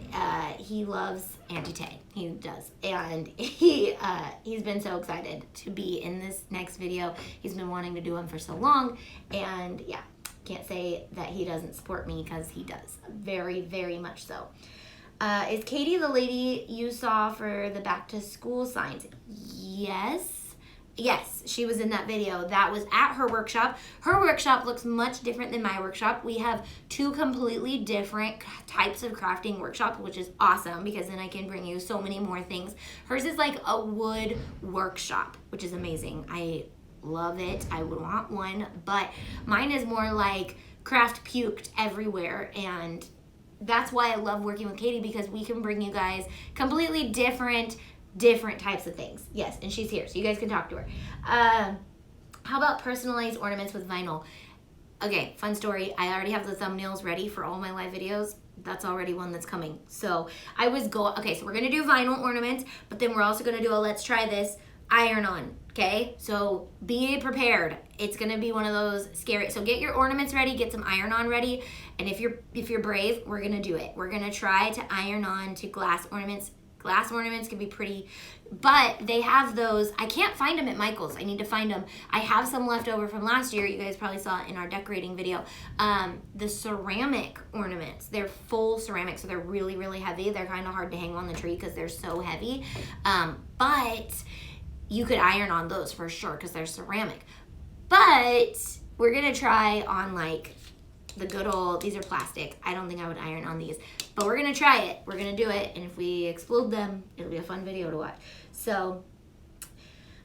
he loves Auntie Tay. He does, and he's been so excited to be in this next video. He's been wanting to do them for so long, and yeah, can't say that he doesn't support me because he does, very, very much so. Is Katie the lady you saw for the back to school signs? Yes, she was in that video. That was at her workshop. Her workshop looks much different than my workshop. We have two completely different types of crafting workshops, which is awesome because then I can bring you so many more things. Hers is like a wood workshop, which is amazing. I love it. I would want one, but mine is more like craft puked everywhere, and that's why I love working with Katie, because we can bring you guys completely different types of things. Yes, and she's here, so you guys can talk to her. How about personalized ornaments with vinyl? Okay, fun story. I already have the thumbnails ready for all my live videos. That's already one that's coming. So okay, so we're gonna do vinyl ornaments, but then we're also gonna do a let's try this iron on, okay? So be prepared. It's gonna be one of those scary. So get your ornaments ready, get some iron on ready, and if you're brave, we're gonna do it. We're gonna try to iron on to glass ornaments. Glass ornaments can be pretty, but they have those. I can't find them at Michael's. I need to find them. I have some left over from last year. You guys probably saw it in our decorating video. The ceramic ornaments, they're full ceramic, so they're really, really heavy. They're kind of hard to hang on the tree because they're so heavy, but you could iron on those for sure because they're ceramic. But we're gonna try on like the good old, these are plastic. I don't think I would iron on these, but we're gonna try it. We're gonna do it, and if we explode them, it'll be a fun video to watch. So,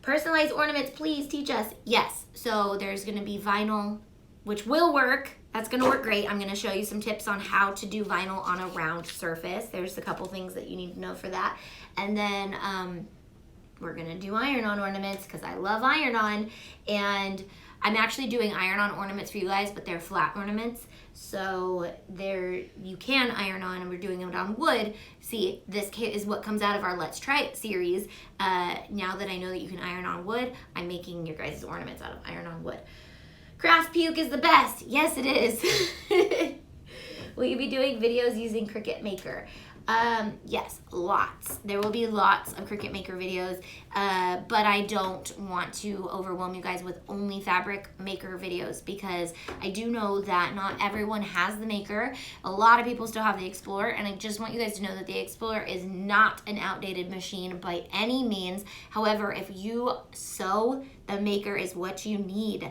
personalized ornaments, please teach us. Yes, so there's gonna be vinyl, which will work. That's gonna work great. I'm gonna show you some tips on how to do vinyl on a round surface. There's a couple things that you need to know for that. And then we're gonna do iron-on ornaments because I love iron-on, and I'm actually doing iron-on ornaments for you guys, but they're flat ornaments. So you can iron on, and we're doing it on wood. See, this is what comes out of our Let's Try It series. Now that I know that you can iron on wood, I'm making your guys' ornaments out of iron-on wood. Craft puke is the best. Yes, it is. Will you be doing videos using Cricut Maker? Yes, lots. There will be lots of Cricut Maker videos, but I don't want to overwhelm you guys with only Fabric Maker videos because I do know that not everyone has the Maker. A lot of people still have the Explorer, and I just want you guys to know that the Explorer is not an outdated machine by any means. However, if you sew, the Maker is what you need.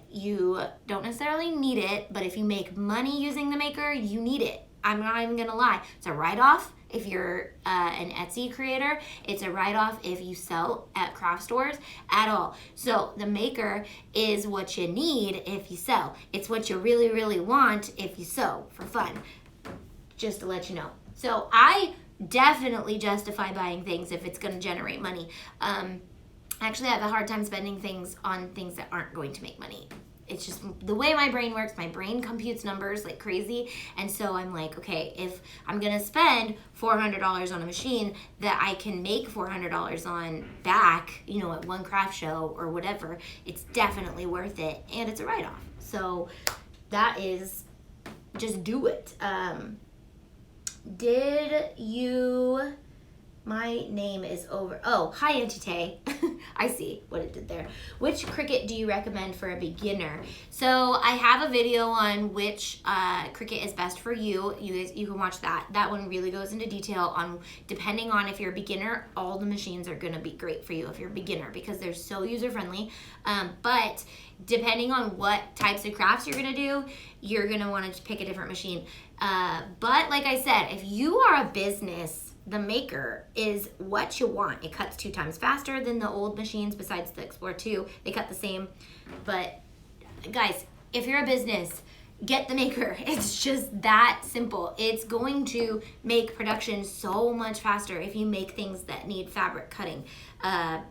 You don't necessarily need it, but if you make money using the Maker, you need it. I'm not even gonna lie. It's a write-off. if you're an Etsy creator. It's a write-off if you sell at craft stores at all. So the maker is what you need if you sell. It's what you really, really want if you sew for fun, just to let you know. So I definitely justify buying things if it's going to generate money. Actually, I have a hard time spending things on things that aren't going to make money. It's just the way my brain works. My brain computes numbers like crazy. And so I'm like, okay, if I'm going to spend $400 on a machine that I can make $400 on back, you know, at one craft show or whatever, it's definitely worth it. And it's a write-off. So that is, just do it. My name is over. Oh, hi, Auntie Tay. I see what it did there. Which Cricut do you recommend for a beginner? So I have a video on which Cricut is best for you. You can watch that. That one really goes into detail on, depending on if you're a beginner, all the machines are going to be great for you if you're a beginner because they're so user-friendly. But depending on what types of crafts you're going to do, you're going to want to pick a different machine. But like I said, if you are a business, the maker is what you want. It cuts 2 times faster than the old machines besides the Explorer 2. They cut the same. But guys, if you're a business, get the maker. It's just that simple. It's going to make production so much faster if you make things that need fabric cutting. I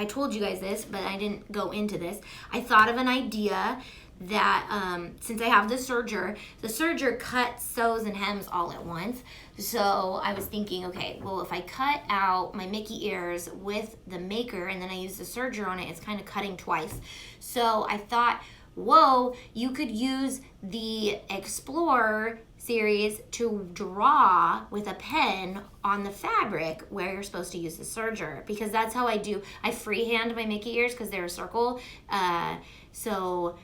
told you guys this, but I didn't go into this. I thought of an idea that since I have the serger cuts, sews, and hems all at once. So I was thinking, okay, well, if I cut out my Mickey ears with the maker and then I use the serger on it, it's kind of cutting twice. So I thought, whoa, you could use the Explorer series to draw with a pen on the fabric where you're supposed to use the serger, because that's how I do. I freehand my Mickey ears because they're a circle. So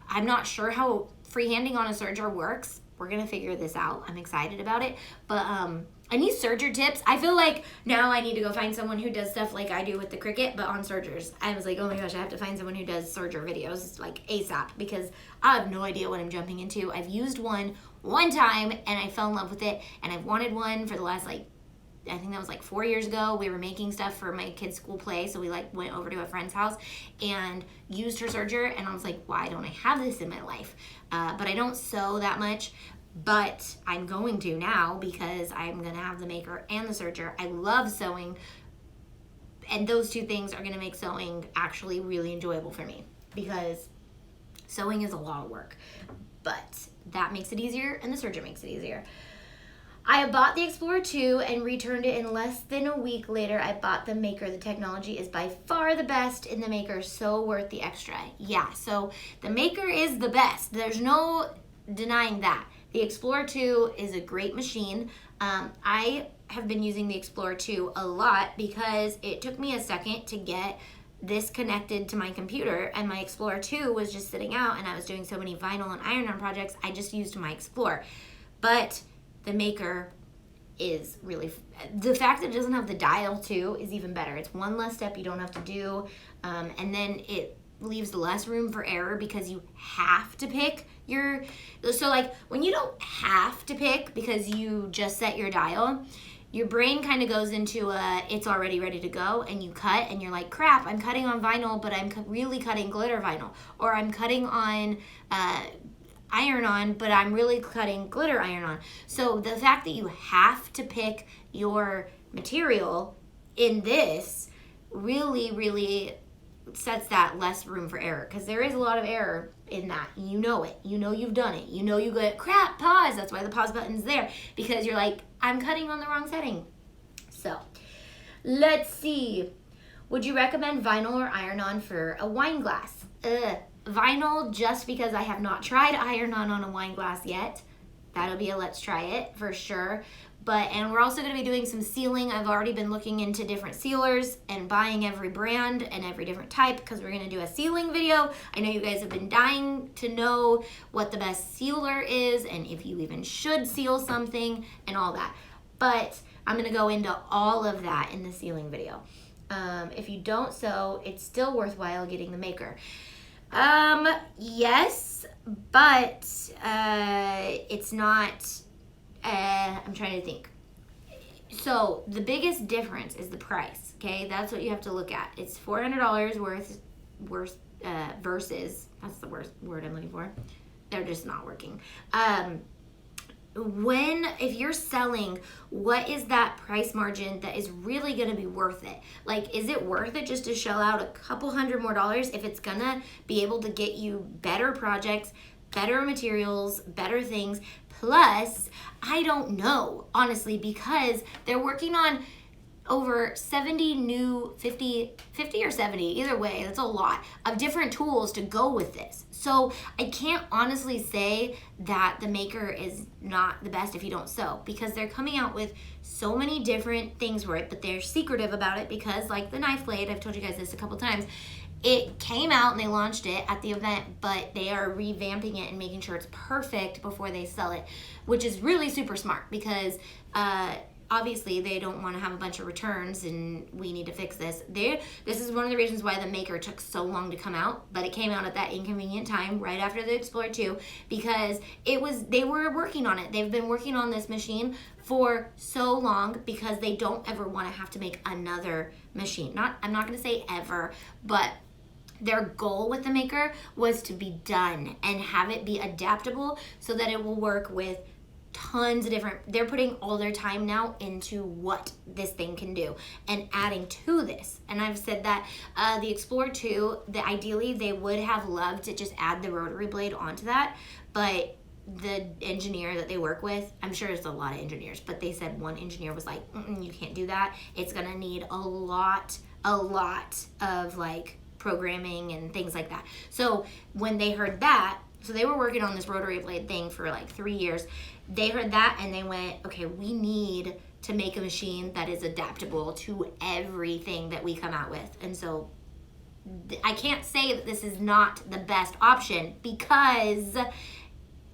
I'm not sure how freehanding on a serger works. We're gonna figure this out. I'm excited about it. But I need serger tips. I feel like now I need to go find someone who does stuff like I do with the Cricut, but on sergers. I was like, oh my gosh, I have to find someone who does serger videos like ASAP, because I have no idea what I'm jumping into. I've used one time and I fell in love with it, and I've wanted one for the last I think that was 4 years ago. We were making stuff for my kids' school play, so we went over to a friend's house and used her serger, and I was like, why don't I have this in my life? But I don't sew that much, but I'm going to now because I'm gonna have the maker and the serger. I love sewing, and those 2 things are gonna make sewing actually really enjoyable for me, because sewing is a lot of work, but that makes it easier and the serger makes it easier. I bought the Explorer 2 and returned it in less than a week later. I bought the maker. The technology is by far the best in the maker, so worth the extra. Yeah, so the maker is the best. There's no denying that. The Explorer 2 is a great machine. I have been using the Explorer 2 a lot because it took me a second to get this connected to my computer, and my Explorer 2 was just sitting out, and I was doing so many vinyl and iron-on projects, I just used my Explorer. But the maker is really, the fact that it doesn't have the dial too is even better. It's one less step you don't have to do, and then it leaves less room for error because you have to pick so when you don't have to pick because you just set your dial, your brain kind of goes into it's already ready to go, and you cut and you're like, crap, I'm cutting on vinyl, but I'm really cutting glitter vinyl, or I'm cutting on iron-on, but I'm really cutting glitter iron-on. So the fact that you have to pick your material in this really, really sets that less room for error, because there is a lot of error in that. You know it. You know you've done it. You know you go, crap, pause. That's why the pause button's there, because you're like, I'm cutting on the wrong setting. So let's see. Would you recommend vinyl or iron-on for a wine glass? Vinyl, just because I have not tried iron-on a wine glass yet. That'll be a let's try it for sure. And we're also going to be doing some sealing. I've already been looking into different sealers and buying every brand and every different type, because we're going to do a sealing video. I know you guys have been dying to know what the best sealer is and if you even should seal something and all that. But I'm going to go into all of that in the sealing video. If you don't sew, it's still worthwhile getting the maker. Yes, but it's not I'm trying to think. So the biggest difference is the price. Okay, that's what you have to look at. It's $400 worth versus, that's the worst word I'm looking for. They're just not working. If you're selling, what is that price margin that is really going to be worth it? Like, is it worth it just to shell out a couple $100 more if it's going to be able to get you better projects, better materials, better things? Plus, I don't know, honestly, because they're working on over 70 new, 50 or 70, either way, that's a lot of different tools to go with this. So I can't honestly say that the maker is not the best if you don't sew, because they're coming out with so many different things for it, but they're secretive about it because, like the knife blade, I've told you guys this a couple times, it came out and they launched it at the event, but they are revamping it and making sure it's perfect before they sell it, which is really super smart because obviously they don't want to have a bunch of returns and we need to fix this. This is one of the reasons why the maker took so long to come out, but it came out at that inconvenient time right after the Explorer 2 because they were working on it. They've been working on this machine for so long because they don't ever want to have to make another machine. I'm not going to say ever, but their goal with the maker was to be done and have it be adaptable so that it will work with tons of different, they're putting all their time now into what this thing can do and adding to this. And I've said that the Explorer 2, ideally they would have loved to just add the rotary blade onto that, but the engineer that they work with, I'm sure there's a lot of engineers, but they said one engineer was like, you can't do that. It's gonna need a lot of like programming and things like that. So when they heard that, so they were working on this rotary blade thing for like 3 years. They heard that and they went, okay, we need to make a machine that is adaptable to everything that we come out with. And so I can't say that this is not the best option because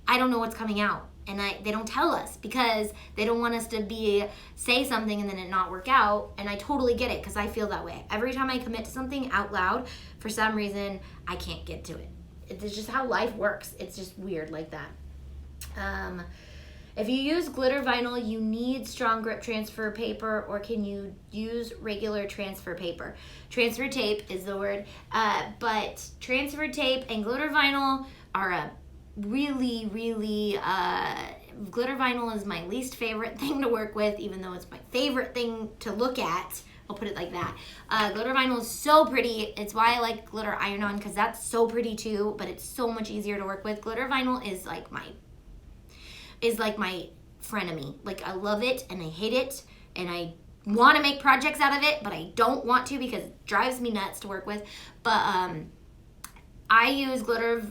I don't know what's coming out. And they don't tell us because they don't want us to say something and then it not work out. And I totally get it because I feel that way. Every time I commit to something out loud, for some reason, I can't get to it. It's just how life works. It's just weird like that. If you use glitter vinyl, you need strong grip transfer paper, or can you use regular transfer paper? Transfer tape is the word, but transfer tape and glitter vinyl are a really, glitter vinyl is my least favorite thing to work with, even though it's my favorite thing to look at. I'll put it like that. Glitter vinyl is so pretty. It's why I like glitter iron-on, because that's so pretty too, but it's so much easier to work with. Glitter vinyl is like my frenemy. Like, I love it and I hate it, and I want to make projects out of it, but I don't want to because it drives me nuts to work with. But I use glitter.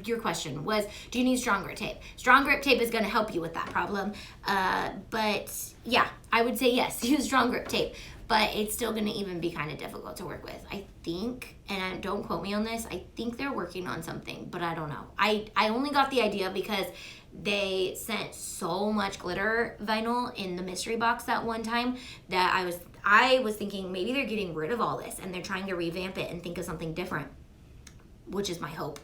Your question was, do you need strong grip tape? Strong grip tape is going to help you with that problem. But yeah, I would say yes, use strong grip tape. But it's still going to even be kind of difficult to work with. I think, and don't quote me on this, I think they're working on something, but I don't know. I only got the idea because they sent so much glitter vinyl in the mystery box that one time that I was thinking maybe they're getting rid of all this and they're trying to revamp it and think of something different, which is my hope.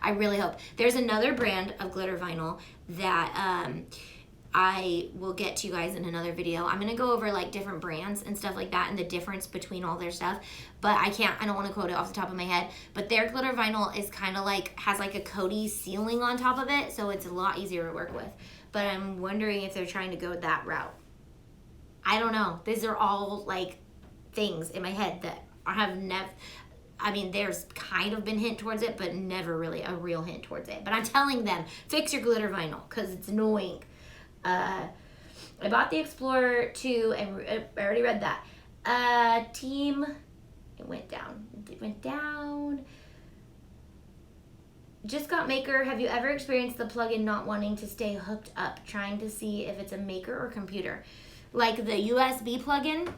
I really hope. There's another brand of glitter vinyl that I will get to you guys in another video. I'm going to go over like different brands and stuff like that and the difference between all their stuff, but I don't want to quote it off the top of my head, but their glitter vinyl is kind of like, has like a Cody sealing on top of it, so it's a lot easier to work with. But I'm wondering if they're trying to go that route. I don't know. These are all like things in my head that I have never, I mean, there's kind of been hint towards it, but never really a real hint towards it. But I'm telling them, fix your glitter vinyl because it's annoying. I bought the Explorer 2 and I already read that. Team, it went down. Just got Maker. Have you ever experienced the plugin not wanting to stay hooked up, trying to see if it's a Maker or computer? Like the USB plugin?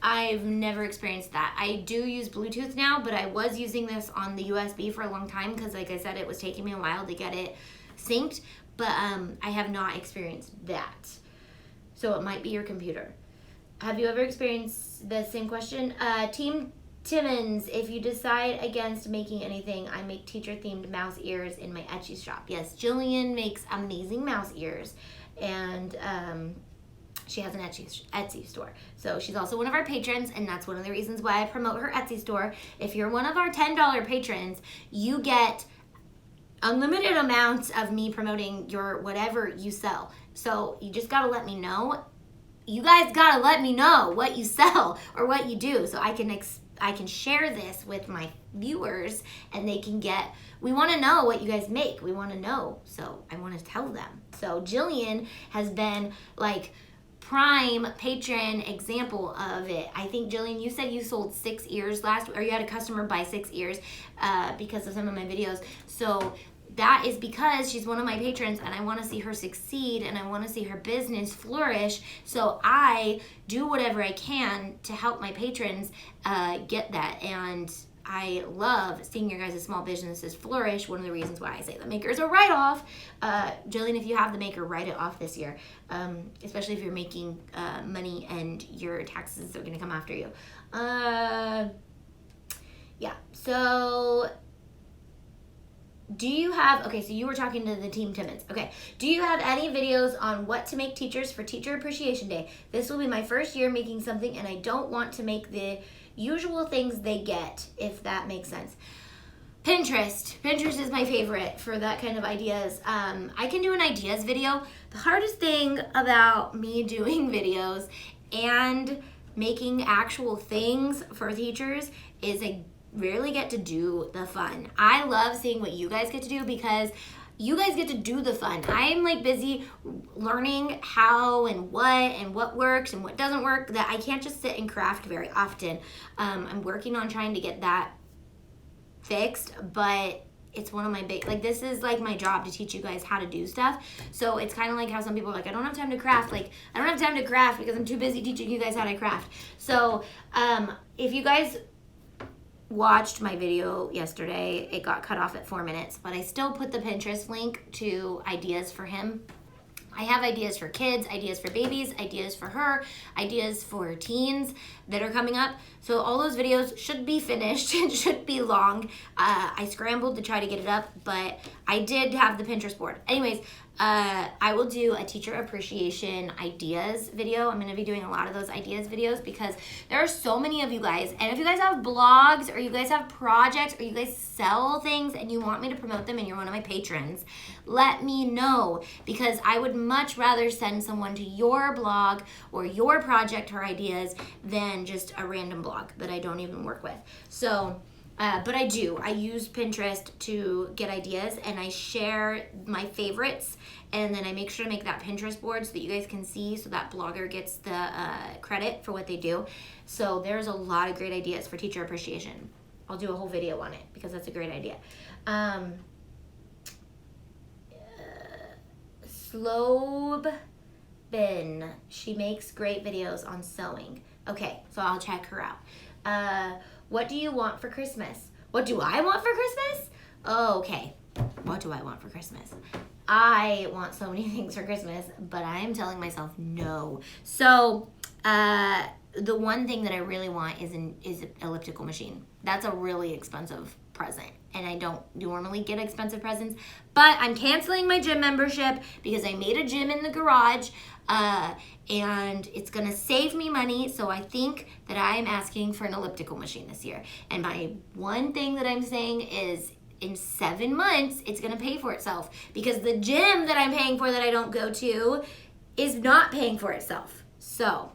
I've never experienced that. I do use Bluetooth now, but I was using this on the USB for a long time because, like I said, it was taking me a while to get it synced, but I have not experienced that. So it might be your computer. Have you ever experienced the same question? Team Timmons, if you decide against making anything, I make teacher-themed mouse ears in my Etsy shop. Yes, Jillian makes amazing mouse ears, and she has an Etsy store. So she's also one of our patrons, and that's one of the reasons why I promote her Etsy store. If you're one of our $10 patrons, you get unlimited amounts of me promoting your whatever you sell. So you just gotta let me know. You guys gotta let me know what you sell or what you do, so I can share this with my viewers, and they can get. We want to know what you guys make. We want to know, so I want to tell them. So Jillian has been like prime patron example of it. I think, Jillian, you said you sold 6 ears or you had a customer buy 6 ears because of some of my videos. So that is because she's one of my patrons, and I want to see her succeed, and I want to see her business flourish. So I do whatever I can to help my patrons get that. And I love seeing your guys' small businesses flourish. One of the reasons why I say the maker's a write-off. Jillian, if you have the maker, write it off this year, especially if you're making money and your taxes are going to come after you. Yeah, so do you have, okay, so you were talking to the Team Timmons. Okay, do you have any videos on what to make teachers for Teacher Appreciation Day? This will be my first year making something, and I don't want to make the usual things they get, if that makes sense. Pinterest is my favorite for that kind of ideas. I can do an ideas video. The hardest thing about me doing videos and making actual things for teachers is I rarely get to do the fun. I love seeing what you guys get to do because you guys get to do the fun. I'm like busy learning how and what works and what doesn't work, that I can't just sit and craft very often. I'm working on trying to get that fixed, but it's one of my big, like, this is like my job to teach you guys how to do stuff. So it's kind of like how some people are like, I don't have time to craft. Like, I don't have time to craft because I'm too busy teaching you guys how to craft. So if you guys watched my video yesterday, it got cut off at 4 minutes, but I still put the Pinterest link to ideas for him. I have ideas for kids, ideas for babies, ideas for her, ideas for teens that are coming up. So all those videos should be finished. It should be long. I scrambled to try to get it up, but I did have the Pinterest board. Anyways, I will do a teacher appreciation ideas video. I'm going to be doing a lot of those ideas videos because there are so many of you guys. And if you guys have blogs or you guys have projects or you guys sell things and you want me to promote them and you're one of my patrons, let me know, because I would much rather send someone to your blog or your project or ideas than just a random blog that I don't even work with. So but I use Pinterest to get ideas, and I share my favorites, and then I make sure to make that Pinterest board so that you guys can see, so that blogger gets the credit for what they do. So there's a lot of great ideas for teacher appreciation. I'll do a whole video on it because that's a great idea. Slobe Bin, she makes great videos on sewing. Okay, so I'll check her out. What do you want for Christmas? What do I want for Christmas? Oh, okay. What do I want for Christmas? I want so many things for Christmas, but I am telling myself no. So, the one thing that I really want is an elliptical machine. That's a really expensive present, and I don't normally get expensive presents, but I'm canceling my gym membership because I made a gym in the garage, and it's gonna save me money. So I think that I'm asking for an elliptical machine this year. And my one thing that I'm saying is in 7 months, it's gonna pay for itself, because the gym that I'm paying for that I don't go to is not paying for itself. So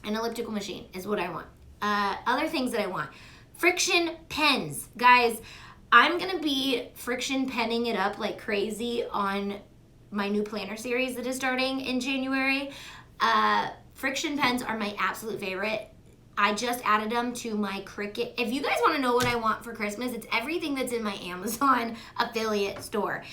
an elliptical machine is what I want. Other things that I want: friction pens. Guys, I'm gonna be friction penning it up like crazy on my new planner series that is starting in January. Friction pens are my absolute favorite. I just added them to my Cricut. If you guys want to know what I want for Christmas, it's everything that's in my Amazon affiliate store.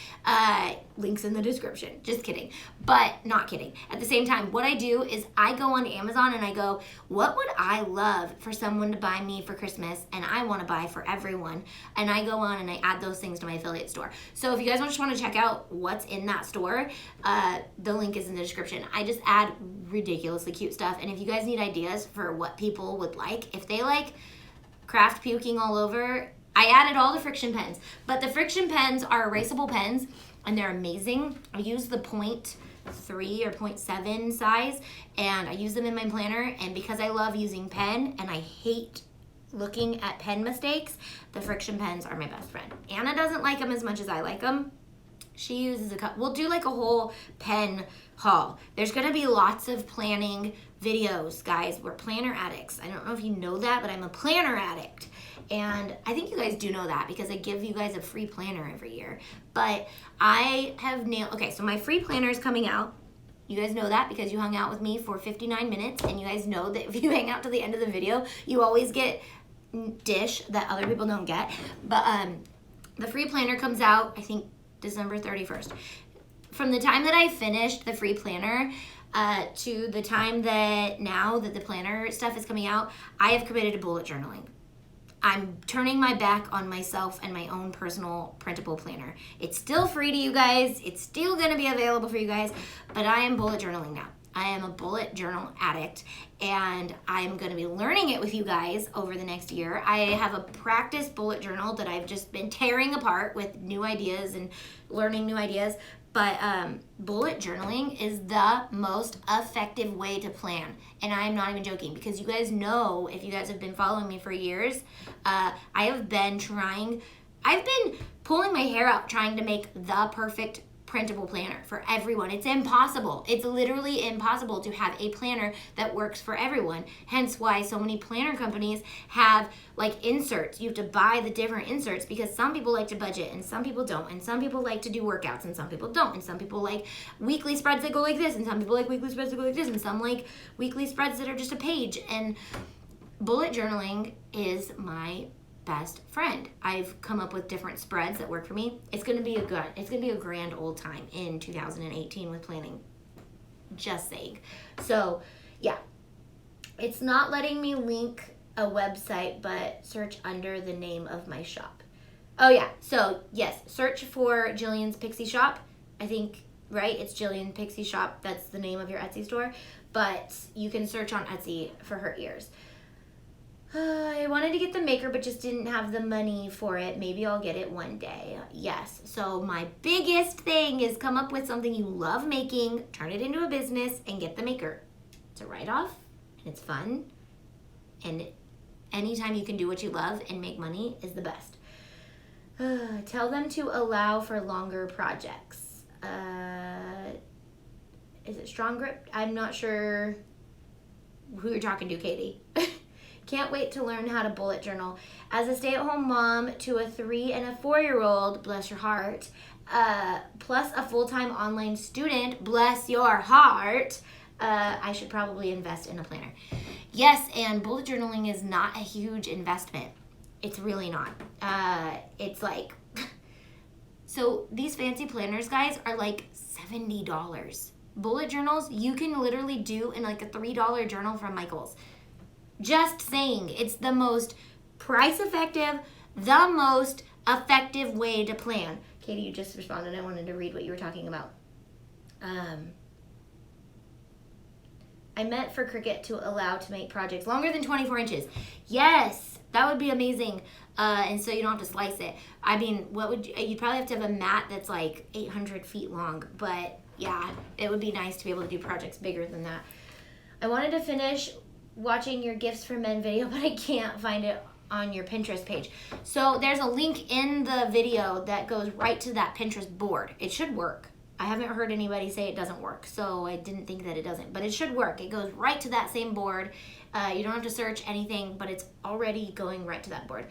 Links in the description. Just kidding. But not kidding. At the same time, what I do is I go on Amazon and I go, what would I love for someone to buy me for Christmas, and I want to buy for everyone? And I go on and I add those things to my affiliate store. So if you guys just want to check out what's in that store, the link is in the description. I just add ridiculously cute stuff. And if you guys need ideas for what people would like, if they like craft puking all over, I added all the friction pens. But the friction pens are erasable pens, and they're amazing. I use the point 0.3 or 0.7 size, and I use them in my planner. And because I love using pen and I hate looking at pen mistakes, the friction pens are my best friend. Anna doesn't like them as much as I like them. She uses a cup. We'll do like a whole pen haul. There's gonna be lots of planning videos, guys. We're planner addicts. I don't know if you know that, but I'm a planner addict. And I think you guys do know that because I give you guys a free planner every year. But I have nailed, okay, so my free planner is coming out. You guys know that because you hung out with me for 59 minutes, and you guys know that if you hang out to the end of the video, you always get dish that other people don't get. But the free planner comes out, I think, December 31st. From the time that I finished the free planner to the time that now that the planner stuff is coming out, I have committed to bullet journaling. I'm turning my back on myself and my own personal printable planner. It's still free to you guys. It's still gonna be available for you guys, but I am bullet journaling now. I am a bullet journal addict, and I'm gonna be learning it with you guys over the next year. I have a practice bullet journal that I've just been tearing apart with new ideas and learning new ideas. But bullet journaling is the most effective way to plan. And I'm not even joking, because you guys know, if you guys have been following me for years, I've been pulling my hair out trying to make the perfect printable planner for everyone. It's impossible. It's literally impossible to have a planner that works for everyone. Hence why so many planner companies have like inserts. You have to buy the different inserts because some people like to budget and some people don't, and some people like to do workouts and some people don't, and some people like weekly spreads that go like this, and some people like weekly spreads that go like this, and some like weekly spreads that are just a page. And bullet journaling is my best friend. I've come up with different spreads that work for me. It's gonna be a grand old time in 2018 with planning. Just saying. So yeah, it's not letting me link a website, but search under the name of my shop. Oh yeah, so yes, search for Jillian's Pixie Shop. I think, right? It's Jillian Pixie Shop. That's the name of your Etsy store. But you can search on Etsy for her ears. I wanted to get the maker, but just didn't have the money for it. Maybe I'll get it one day. Yes. So my biggest thing is come up with something you love making, turn it into a business, and get the maker. It's a write-off, and it's fun, and anytime you can do what you love and make money is the best. Tell them to allow for longer projects. Is it strong grip? I'm not sure who you're talking to, Katie. Can't wait to learn how to bullet journal. As a stay-at-home mom to a 3 and a 4-year-old, bless your heart, plus a full-time online student, bless your heart, I should probably invest in a planner. Yes, and bullet journaling is not a huge investment. It's really not. It's like, so these fancy planners, guys, are like $70. Bullet journals, you can literally do in like a $3 journal from Michael's. Just saying, it's the most price effective, the most effective way to plan. Katie, you just responded. I wanted to read what you were talking about. I meant for Cricut to allow to make projects longer than 24 inches. Yes, that would be amazing. And so you don't have to slice it. I mean, you'd probably have to have a mat that's like 800 feet long. But yeah, it would be nice to be able to do projects bigger than that. I wanted to finish watching your Gifts for Men video, but I can't find it on your Pinterest page. So there's a link in the video that goes right to that Pinterest board. It should work. I haven't heard anybody say it doesn't work, so I didn't think that it doesn't, but it should work. It goes right to that same board. You don't have to search anything, but it's already going right to that board.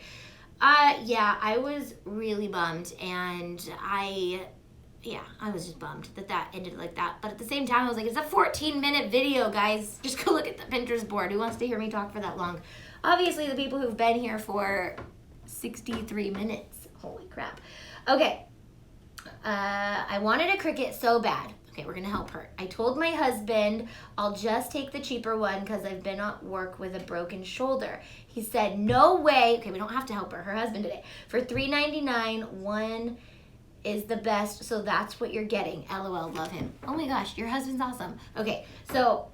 Yeah, I was really bummed, and I was just bummed that ended like that. But at the same time, I was like, it's a 14-minute video, guys. Just go look at the Pinterest board. Who wants to hear me talk for that long? Obviously, the people who've been here for 63 minutes. Holy crap. Okay. I wanted a Cricut so bad. Okay, we're going to help her. I told my husband I'll just take the cheaper one because I've been at work with a broken shoulder. He said, no way. Okay, we don't have to help her. Her husband did it. For $3.99, one is the best, so that's what you're getting. LOL, love him. Oh my gosh, your husband's awesome. Okay, so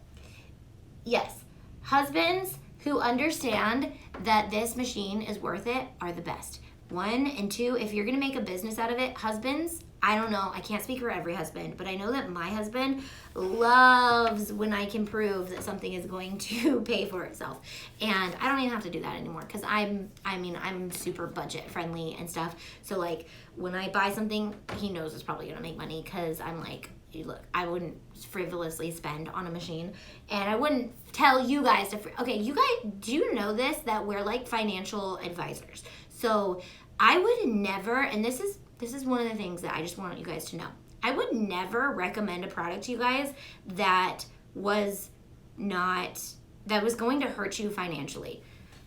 yes, husbands who understand that this machine is worth it are the best. 1 and 2, if you're gonna make a business out of it, husbands, I don't know, I can't speak for every husband, but I know that my husband loves when I can prove that something is going to pay for itself. And I don't even have to do that anymore because I'm super budget friendly and stuff. So like when I buy something, he knows it's probably gonna make money because I'm like, look, I wouldn't frivolously spend on a machine, and I wouldn't tell you guys to, okay, you guys, do you know this, that we're like financial advisors? So I would never, and this is one of the things that I just want you guys to know. I would never recommend a product to you guys that was going to hurt you financially.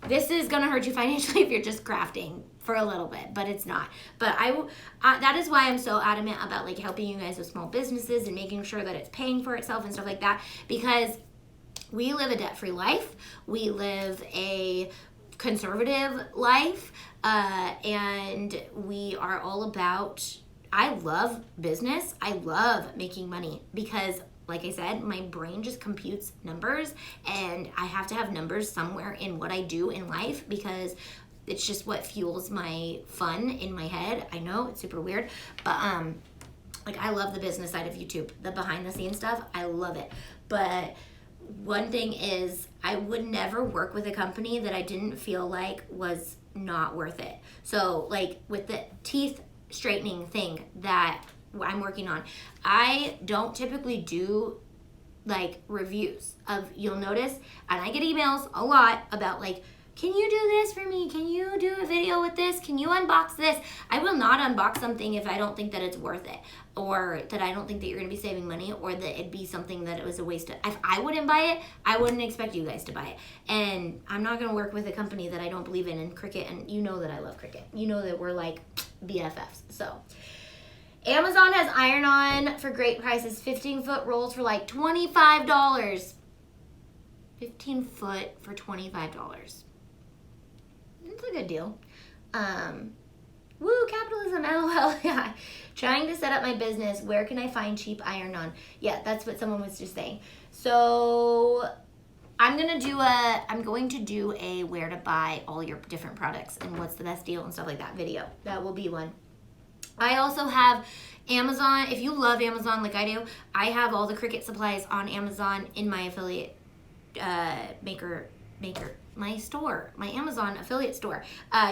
This is going to hurt you financially if you're just crafting for a little bit, but it's not. But that is why I'm so adamant about like helping you guys with small businesses and making sure that it's paying for itself and stuff like that, because we live a debt-free life. We live a conservative life, and we are all about, I love business. I love making money because, like I said, my brain just computes numbers, and I have to have numbers somewhere in what I do in life because it's just what fuels my fun in my head. I know it's super weird, but like I love the business side of YouTube, the behind the scenes stuff. I love it. But one thing is, I would never work with a company that I didn't feel like was not worth it. So like with the teeth straightening thing that I'm working on, I don't typically do like reviews of, you'll notice, and I get emails a lot about like, can you do this for me? Can you do a video with this? Can you unbox this? I will not unbox something if I don't think that it's worth it, or that I don't think that you're going to be saving money, or that it'd be something that it was a waste of. If I wouldn't buy it, I wouldn't expect you guys to buy it. And I'm not going to work with a company that I don't believe in Cricut, and you know that I love Cricut. You know that we're like BFFs. So Amazon has iron-on for great prices. 15-foot rolls for like $25. 15-foot for $25. It's a good deal. Woo, capitalism, LOL. Yeah. Trying to set up my business. Where can I find cheap iron-on? Yeah, that's what someone was just saying. So I'm going to do a where to buy all your different products and what's the best deal and stuff like that video. That will be one. I also have Amazon. If you love Amazon like I do, I have all the Cricut supplies on Amazon in my affiliate my store, my Amazon affiliate store.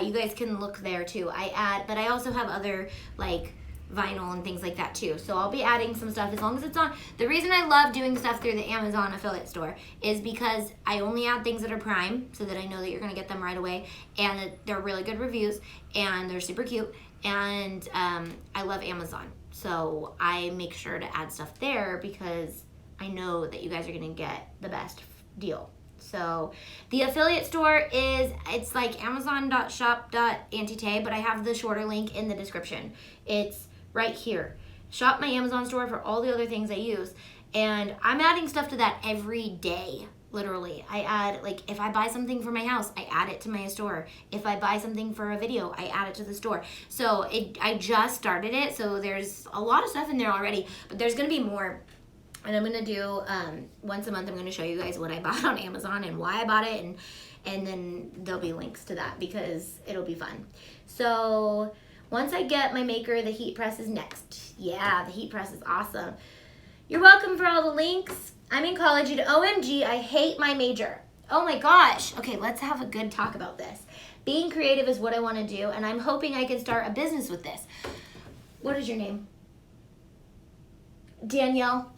You guys can look there too. But I also have other like vinyl and things like that too. So I'll be adding some stuff as long as it's on. The reason I love doing stuff through the Amazon affiliate store is because I only add things that are Prime, so that I know that you're gonna get them right away, and that they're really good reviews, and they're super cute, and I love Amazon. So I make sure to add stuff there because I know that you guys are gonna get the best deal. So the affiliate store it's like amazon.shop.antitay, but I have the shorter link in the description. It's right here. Shop my Amazon store for all the other things I use. And I'm adding stuff to that every day, literally. I add, like, if I buy something for my house, I add it to my store. If I buy something for a video, I add it to the store. So I just started it, so there's a lot of stuff in there already, but there's going to be more. And I'm going to do, once a month, I'm going to show you guys what I bought on Amazon and why I bought it. And then there'll be links to that because it'll be fun. So once I get my maker, the heat press is next. Yeah, the heat press is awesome. You're welcome for all the links. I'm in college and OMG, I hate my major. Oh my gosh. Okay, let's have a good talk about this. Being creative is what I want to do, and I'm hoping I can start a business with this. What is your name? Danielle.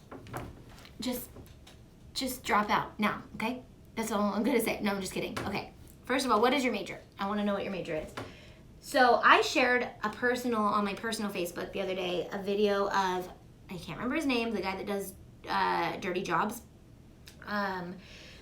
Just drop out now, okay? That's all I'm gonna say. No, I'm just kidding. Okay, first of all, what is your major? I wanna know what your major is. So I shared on my personal Facebook the other day, a video of, I can't remember his name, the guy that does dirty jobs.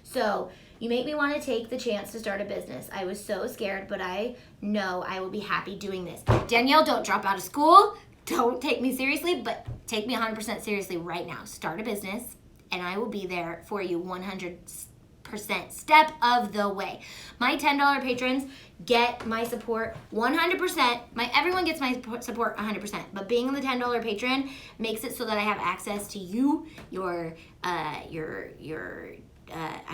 So you make me wanna take the chance to start a business. I was so scared, but I know I will be happy doing this. Danielle, don't drop out of school. Don't take me seriously, but take me 100% seriously right now. Start a business, and I will be there for you 100% step of the way. My $10 patrons get my support 100%. Everyone gets my support 100%, but being the $10 patron makes it so that I have access to you, I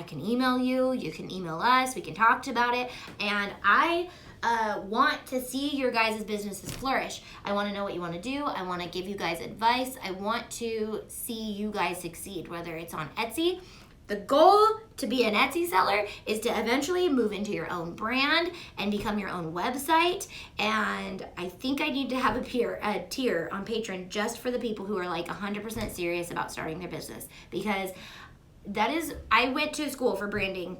can email you, you can email us, we can talk about it, and I want to see your guys' businesses flourish. I want to know what you want to do. I want to give you guys advice. I want to see you guys succeed, whether it's on Etsy. The goal to be an Etsy seller is to eventually move into your own brand and become your own website. And I think I need to have a tier on Patreon just for the people who are like 100% serious about starting their business, because I went to school for branding,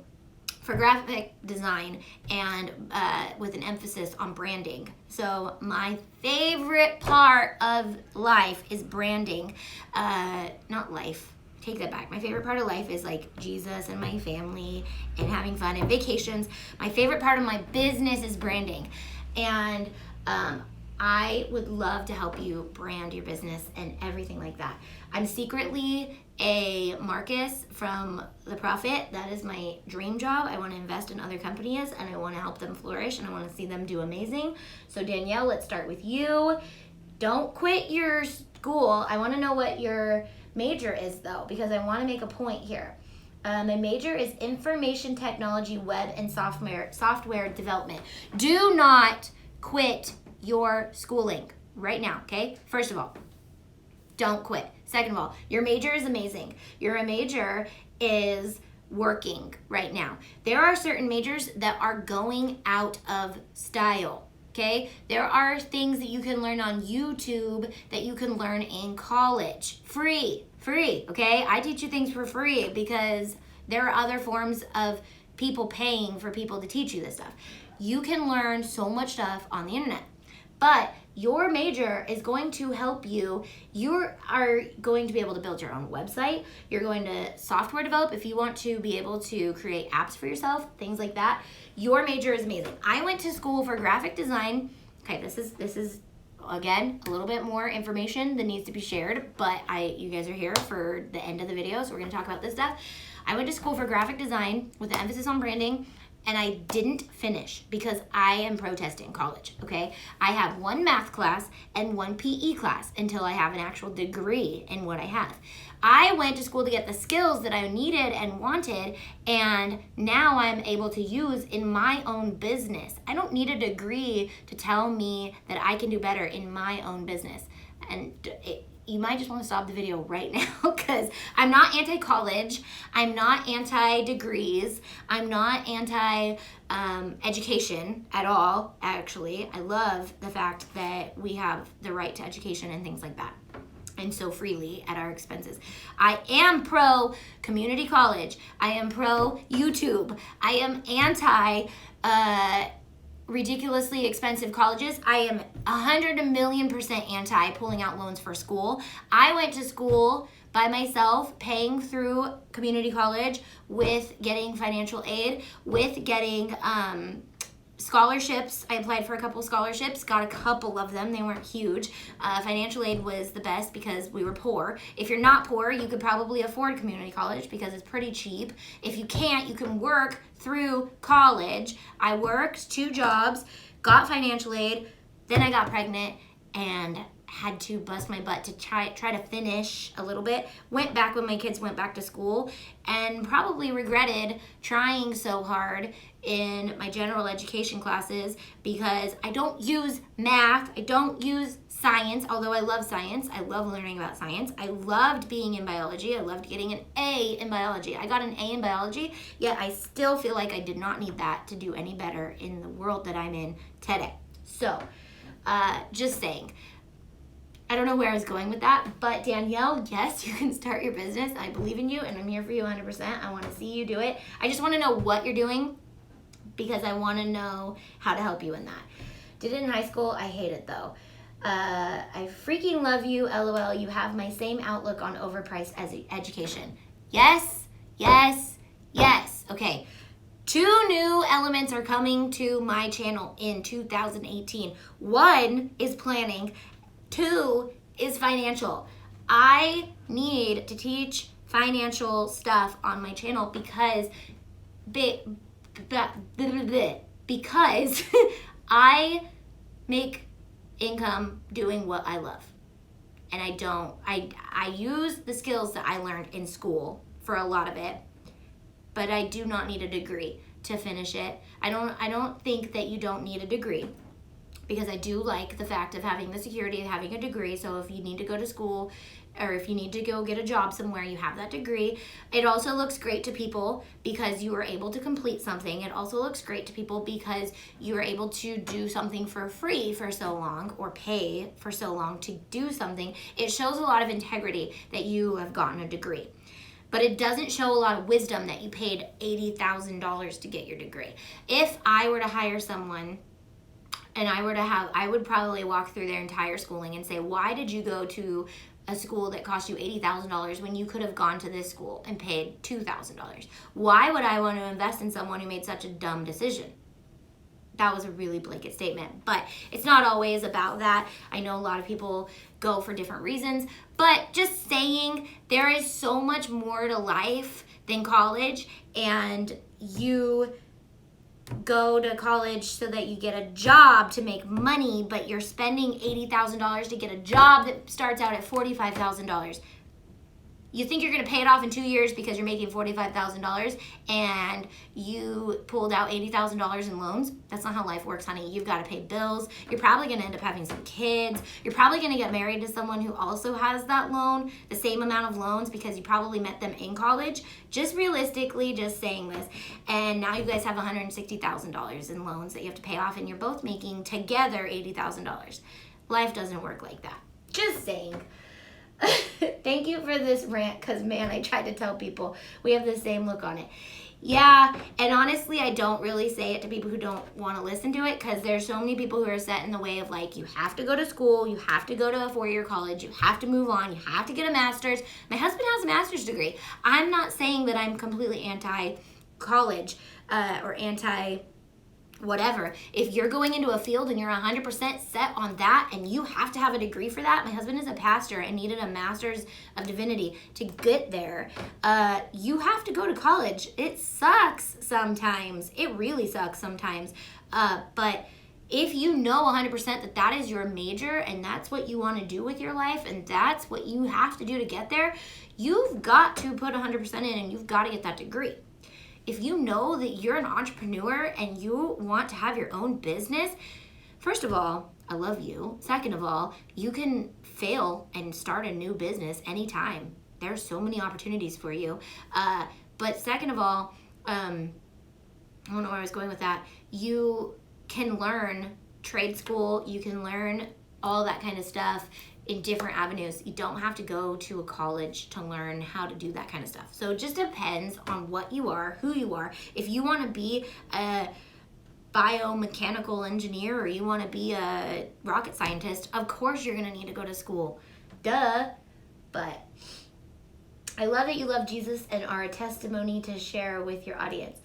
for graphic design, and with an emphasis on branding. So my favorite part of life is branding. Not life. Take that back. My favorite part of life is like Jesus and my family and having fun and vacations. My favorite part of my business is branding. And I would love to help you brand your business and everything like that. I'm secretly a Marcus from The Prophet. That is my dream job. I want to invest in other companies and I want to help them flourish and I want to see them do amazing. So Danielle, let's start with you. Don't quit your school. I want to know what your major is though, because I want to make a point here. My major is information technology, web and software development. Do not quit your schooling right now, okay? First of all, don't quit. Second of all, your major is amazing. Your major is working right now. There are certain majors that are going out of style. Okay, there are things that you can learn on YouTube that you can learn in college. Free, okay? I teach you things for free because there are other forms of people paying for people to teach you this stuff. You can learn so much stuff on the internet, but your major is going to help you. You are going to be able to build your own website. You're going to software develop if you want to be able to create apps for yourself, things like that. Your major is amazing. I went to school for graphic design. Okay, this is again a little bit more information that needs to be shared, but you guys are here for the end of the video, so we're gonna talk about this stuff. I went to school for graphic design with an emphasis on branding. And I didn't finish because I am protesting college, okay? I have one math class and one PE class until I have an actual degree in what I have. I went to school to get the skills that I needed and wanted, and now I'm able to use in my own business. I don't need a degree to tell me that I can do better in my own business. And you might just want to stop the video right now because I'm not anti-college. I'm not anti-degrees. I'm not anti-education at all, actually. I love the fact that we have the right to education and things like that, and so freely at our expenses. I am pro community college. I am pro YouTube. I am anti ridiculously expensive colleges. I am 100,000,000% anti pulling out loans for school. I went to school by myself, paying through community college with getting financial aid, with getting scholarships. I applied for a couple scholarships, got a couple of them. They weren't huge. Financial aid was the best because we were poor. If you're not poor, you could probably afford community college because it's pretty cheap. If you can't, you can work through college. I worked 2 jobs, got financial aid, then I got pregnant and had to bust my butt to try to finish a little bit. Went back when my kids went back to school and probably regretted trying so hard in my general education classes because I don't use math, I don't use science, although I love science. I love learning about science. I loved being in biology. I loved getting an A in biology. I got an A in biology, yet I still feel like I did not need that to do any better in the world that I'm in today. So, just saying. I don't know where I was going with that, but Danielle, yes, you can start your business. I believe in you, and I'm here for you 100%. I want to see you do it. I just want to know what you're doing because I want to know how to help you in that. Did it in high school. I hate it, though. I freaking love you, LOL. You have my same outlook on overpriced education. Yes, yes, yes. Okay. 2 new elements are coming to my channel in 2018. 1 is planning. 2 is financial. I need to teach financial stuff on my channel because I make income doing what I love. And I use the skills that I learned in school for a lot of it, but I do not need a degree to finish it. I don't think that you don't need a degree, because I do like the fact of having the security of having a degree. So if you need to go to school, or if you need to go get a job somewhere, you have that degree. It also looks great to people because you were able to complete something. It also looks great to people because you were able to do something for free for so long, or pay for so long to do something. It shows a lot of integrity that you have gotten a degree. But it doesn't show a lot of wisdom that you paid $80,000 to get your degree. If I were to hire someone and I would probably walk through their entire schooling and say, why did you go to a school that cost you $80,000 when you could have gone to this school and paid $2,000? Why would I want to invest in someone who made such a dumb decision? That was a really blanket statement, but it's not always about that. I know a lot of people go for different reasons, but just saying, there is so much more to life than college, and you go to college so that you get a job to make money, but you're spending $80,000 to get a job that starts out at $45,000. You think you're going to pay it off in 2 years because you're making $45,000 and you pulled out $80,000 in loans? That's not how life works, honey. You've got to pay bills. You're probably going to end up having some kids. You're probably going to get married to someone who also has that loan, the same amount of loans, because you probably met them in college. Just realistically, just saying this. And now you guys have $160,000 in loans that you have to pay off, and you're both making together $80,000. Life doesn't work like that. Just saying. Thank you for this rant, because man, I tried to tell people we have the same look on it. Yeah, and honestly, I don't really say it to people who don't want to listen to it, because there's so many people who are set in the way of, like, you have to go to school, you have to go to a 4-year college, you have to move on, you have to get a master's. My husband has a master's degree. I'm not saying that I'm completely anti-college or anti whatever. If you're going into a field and you're 100% set on that and you have to have a degree for that, my husband is a pastor and needed a master's of divinity to get there, you have to go to college. It sucks sometimes. It really sucks sometimes. But if you know 100% that that is your major and that's what you want to do with your life and that's what you have to do to get there, you've got to put 100% in and you've got to get that degree. If you know that you're an entrepreneur and you want to have your own business, first of all, I love you. Second of all, you can fail and start a new business anytime. There's so many opportunities for you. But second of all, I don't know where I was going with that. You can learn trade school. You can learn all that kind of stuff in different avenues. You don't have to go to a college to learn how to do that kind of stuff. So it just depends on what you are, who you are. If you want to be a biomechanical engineer or you want to be a rocket scientist, of course you're going to need to go to school. Duh. But I love that you love Jesus and are a testimony to share with your audience.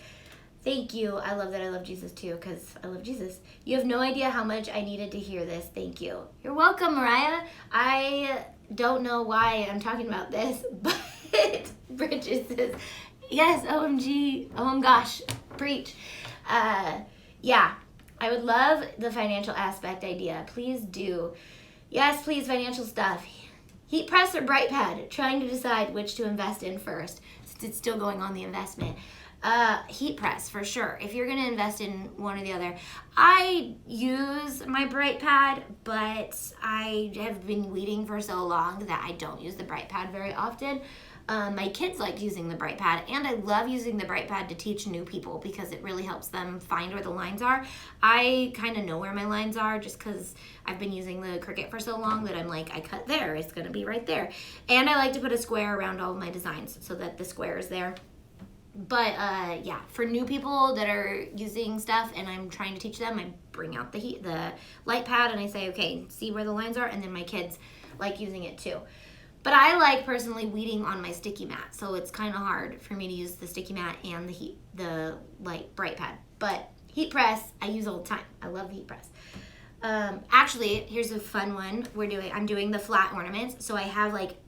Thank you. I love that I love Jesus too, because I love Jesus. You have no idea how much I needed to hear this. Thank you. You're welcome, Mariah. I don't know why I'm talking about this, but Bridget says, yes, OMG, oh my gosh, preach. Yeah, I would love the financial aspect idea. Please do. Yes, please, financial stuff. Heat press or bright pad? Trying to decide which to invest in first. It's still going on the investment. Heat press for sure. If you're gonna invest in one or the other, I use my bright pad, but I have been weeding for so long that I don't use the bright pad very often. My kids like using the bright pad, and I love using the bright pad to teach new people because it really helps them find where the lines are. I kind of know where my lines are just because I've been using the Cricut for so long that I'm like, I cut there, it's gonna be right there. And I like to put a square around all of my designs so that the square is there. But yeah, for new people that are using stuff and I'm trying to teach them, I bring out the light pad and I say, okay, see where the lines are, and then my kids like using it too. But I like personally weeding on my sticky mat, so it's kind of hard for me to use the sticky mat and the light bright pad. But heat press, I use all the time. I love the heat press. Actually, here's a fun one I'm doing the flat ornaments, so I have like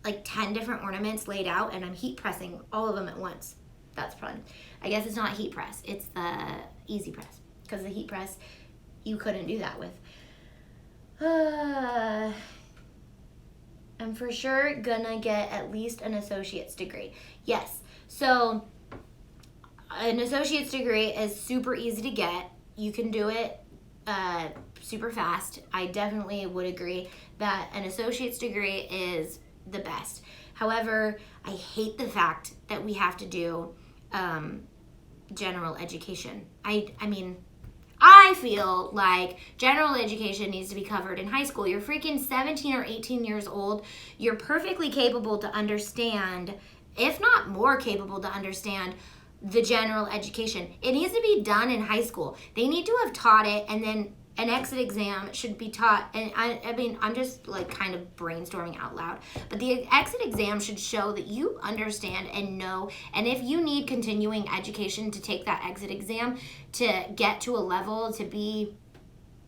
10 different ornaments laid out, and I'm heat pressing all of them at once. That's fun. I guess it's not heat press, it's the easy press, because the heat press you couldn't do that with. I'm for sure gonna get at least an associate's degree. Yes, so An associate's degree is super easy to get. You can do it super fast. I definitely would agree that an associate's degree is the best. However, I hate the fact that we have to do general education. I mean, I feel like general education needs to be covered in high school. You're freaking 17 or 18 years old. You're perfectly capable to understand, if not more capable to understand, the general education. It needs to be done in high school. They need to have taught it, and then an exit exam should be taught. And I mean, I'm just like kind of brainstorming out loud, but the exit exam should show that you understand and know. And if you need continuing education to take that exit exam to get to a level to be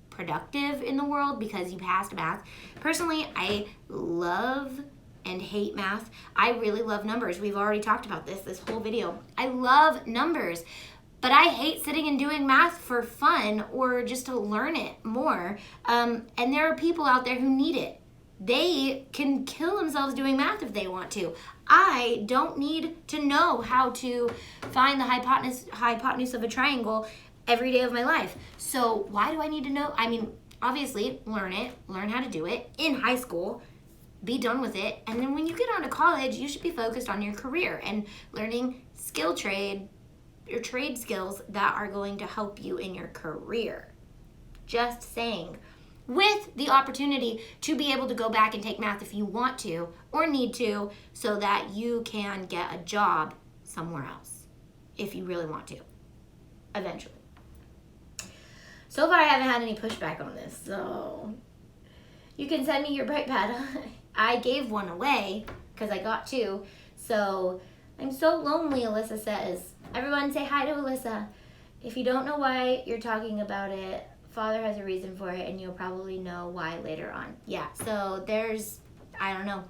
productive in the world because you passed math. Personally, I love and hate math. I really love numbers. We've already talked about this whole video. I love numbers, but I hate sitting and doing math for fun or just to learn it more. And there are people out there who need it. They can kill themselves doing math if they want to. I don't need to know how to find the hypotenuse of a triangle every day of my life. So why do I need to know? I mean, obviously, learn how to do it in high school, be done with it, and then when you get on to college, you should be focused on your career and learning trade skills that are going to help you in your career. Just saying. With the opportunity to be able to go back and take math if you want to or need to, so that you can get a job somewhere else if you really want to, eventually. So far, I haven't had any pushback on this, so you can send me your bright pad. I gave one away because I got two. So I'm so lonely, Alyssa says. Everyone say hi to Alyssa. If you don't know why you're talking about it, Father has a reason for it, and you'll probably know why later on. Yeah, so I don't know.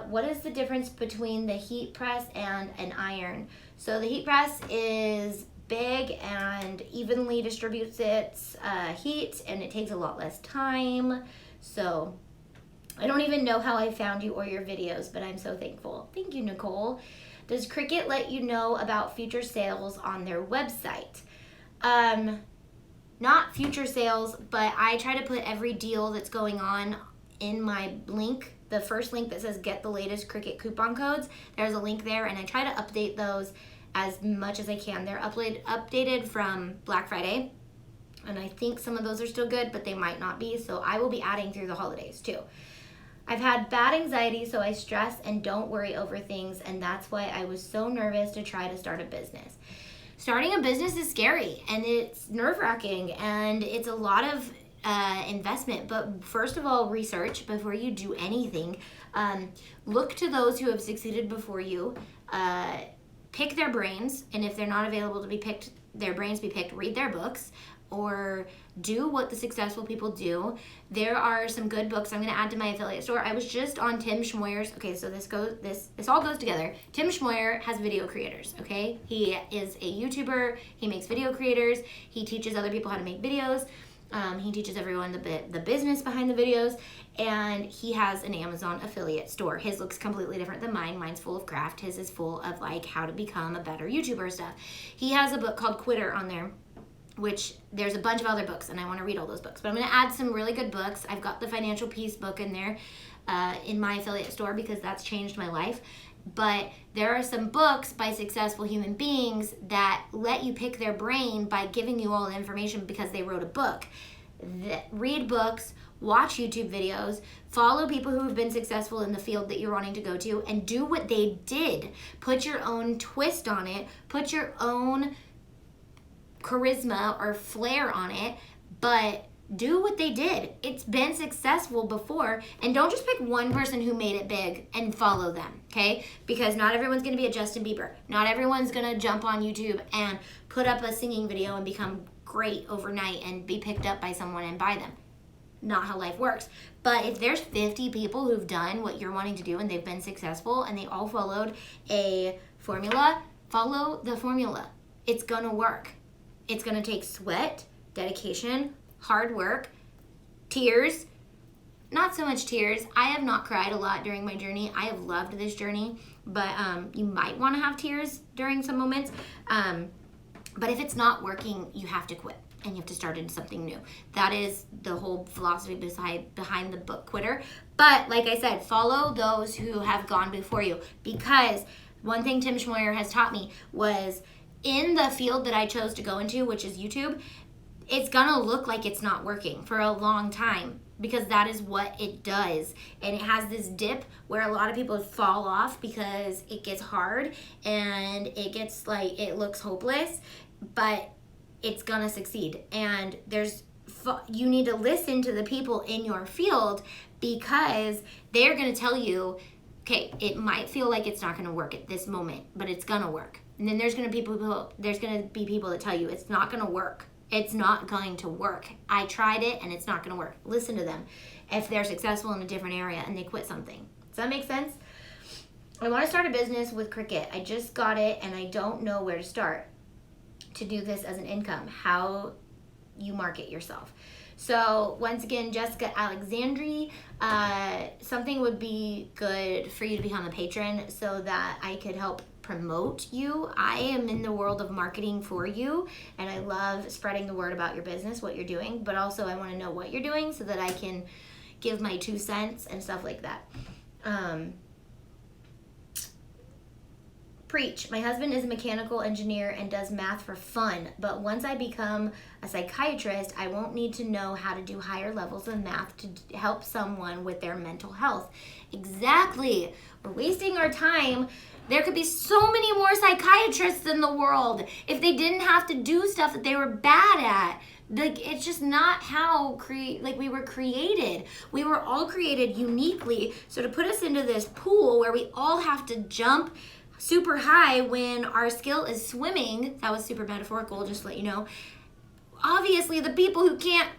What is the difference between the heat press and an iron? So the heat press is big and evenly distributes its heat, and it takes a lot less time. So I don't even know how I found you or your videos, but I'm so thankful. Thank you, Nicole. Does Cricut let you know about future sales on their website? Not future sales, but I try to put every deal that's going on in my link. The first link that says get the latest Cricut coupon codes, there's a link there, and I try to update those as much as I can. They're updated from Black Friday, and I think some of those are still good, but they might not be, so I will be adding through the holidays too. I've had bad anxiety, so I stress and don't worry over things, and that's why I was so nervous to try to start a business. Starting a business is scary, and it's nerve-wracking, and it's a lot of investment, but first of all, research before you do anything. Look to those who have succeeded before you. Pick their brains, and if they're not available to be picked, their brains be picked, read their books, or do what the successful people do. There are some good books I'm going to add to my affiliate store. I was just on Tim Schmoyer's. Okay, so this all goes together. Tim Schmoyer has video creators, okay? He is a YouTuber. He makes video creators. He teaches other people how to make videos. He teaches everyone the business behind the videos, and he has an Amazon affiliate store. His looks completely different than mine. Mine's full of craft. His is full of like how to become a better YouTuber stuff. He has a book called Quitter on there, which there's a bunch of other books, and I want to read all those books. But I'm going to add some really good books. I've got the Financial Peace book in there in my affiliate store because that's changed my life. But there are some books by successful human beings that let you pick their brain by giving you all the information because they wrote a book. Read books, watch YouTube videos, follow people who have been successful in the field that you're wanting to go to, and do what they did. Put your own twist on it. Put your own charisma or flair on it, but do what they did. It's been successful before, and don't just pick one person who made it big and follow them, okay? Because not everyone's gonna be a Justin Bieber. Not everyone's gonna jump on YouTube and put up a singing video and become great overnight and be picked up by someone and buy them. Not how life works. But if there's 50 people who've done what you're wanting to do and they've been successful and they all followed a formula, follow the formula. It's gonna work. It's gonna take sweat, dedication, hard work, tears, not so much tears. I have not cried a lot during my journey. I have loved this journey, but you might want to have tears during some moments. But if it's not working, you have to quit and you have to start into something new. That is the whole philosophy behind the book Quitter. But like I said, follow those who have gone before you, because one thing Tim Schmoyer has taught me was in the field that I chose to go into, which is YouTube, it's gonna look like it's not working for a long time, because that is what it does. And it has this dip where a lot of people fall off because it gets hard and it gets like, it looks hopeless, but it's gonna succeed. And you need to listen to the people in your field, because they're gonna tell you, okay, it might feel like it's not gonna work at this moment, but it's gonna work. And then there's gonna be people that tell you it's not gonna work. It's not going to work. I tried it and it's not going to work. Listen to them if they're successful in a different area and they quit something. Does that make sense? I want to start a business with Cricut. I just got it and I don't know where to start to do this as an income. How you market yourself. So once again, Jessica Alexandri, something would be good for you to become a patron so that I could help promote you. I am in the world of marketing for you, and I love spreading the word about your business, what you're doing, but also I want to know what you're doing so that I can give my 2 cents and stuff like that. Preach. My husband is a mechanical engineer and does math for fun, but once I become a psychiatrist, I won't need to know how to do higher levels of math to help someone with their mental health. Exactly. We're wasting our time. There could be so many more psychiatrists in the world if they didn't have to do stuff that they were bad at. It's just not how we were created. We were all created uniquely. So to put us into this pool where we all have to jump super high when our skill is swimming, that was super metaphorical, just to let you know. Obviously, the people who can't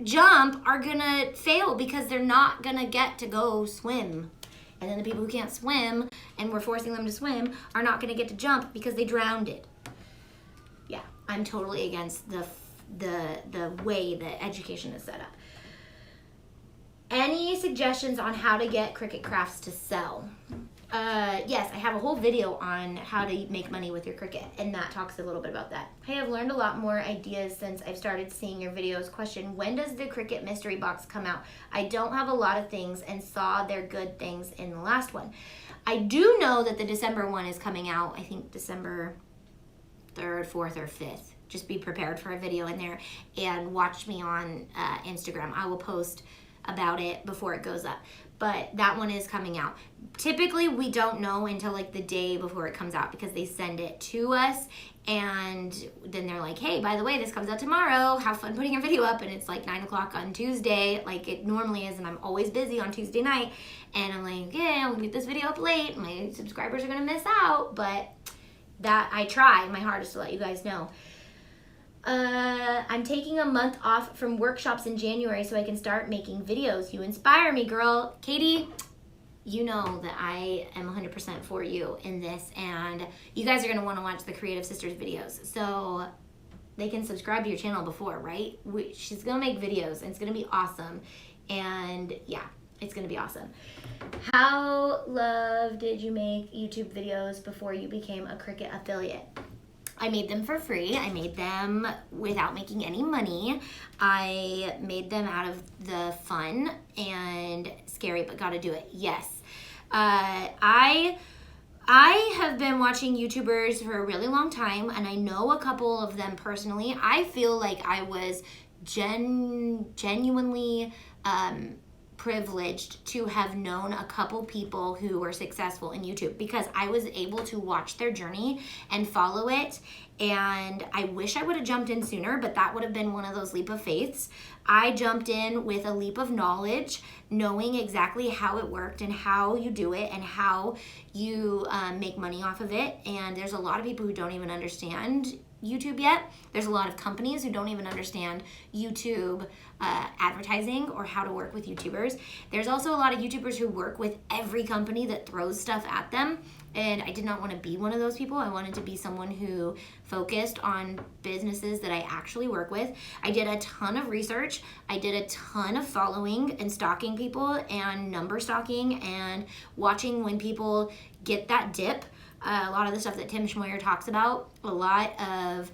jump are gonna fail because they're not gonna get to go swim. And then the people who can't swim, and we're forcing them to swim, are not gonna get to jump because they drowned it. Yeah, I'm totally against the way that education is set up. Any suggestions on how to get Cricut crafts to sell? Yes, I have a whole video on how to make money with your Cricut, and that talks a little bit about that. I have learned a lot more ideas since I've started seeing your videos. Question, when does the Cricut mystery box come out? I don't have a lot of things and saw their good things in the last one. I do know that the December one is coming out, I think December 3rd, 4th, or 5th. Just be prepared for a video in there and watch me on Instagram. I will post about it before it goes up. But that one is coming out. Typically, we don't know until like the day before it comes out because they send it to us and then they're like, hey, by the way, this comes out tomorrow. Have fun putting your video up. And it's like 9 o'clock on Tuesday, like it normally is. And I'm always busy on Tuesday night. And I'm like, yeah, I'm gonna get this video up late. My subscribers are gonna miss out. But that I try my hardest to let you guys know. I'm taking a month off from workshops in January so I can start making videos. You inspire me, girl. Katie, you know that I am 100% for you in this, and you guys are going to want to watch the Creative Sisters videos. So they can subscribe to your channel before, right? She's going to make videos, and it's going to be awesome. And yeah, it's going to be awesome. How did you make YouTube videos before you became a Cricut affiliate? I made them for free. I made them without making any money. I made them out of the fun and scary, but gotta do it. Yes. I have been watching YouTubers for a really long time, and I know a couple of them personally. I feel like I was genuinely privileged to have known a couple people who were successful in YouTube because I was able to watch their journey and follow it. And I wish I would have jumped in sooner, but that would have been one of those leap of faiths. I jumped in with a leap of knowledge, knowing exactly how it worked and how you do it and how you make money off of it. And there's a lot of people who don't even understand YouTube yet. There's a lot of companies who don't even understand YouTube advertising or how to work with YouTubers. There's also a lot of YouTubers who work with every company that throws stuff at them. And I did not want to be one of those people. I wanted to be someone who focused on businesses that I actually work with. I did a ton of research. I did a ton of following and stalking people and number stalking and watching when people get that dip. A lot of the stuff that Tim Schmoyer talks about, a lot of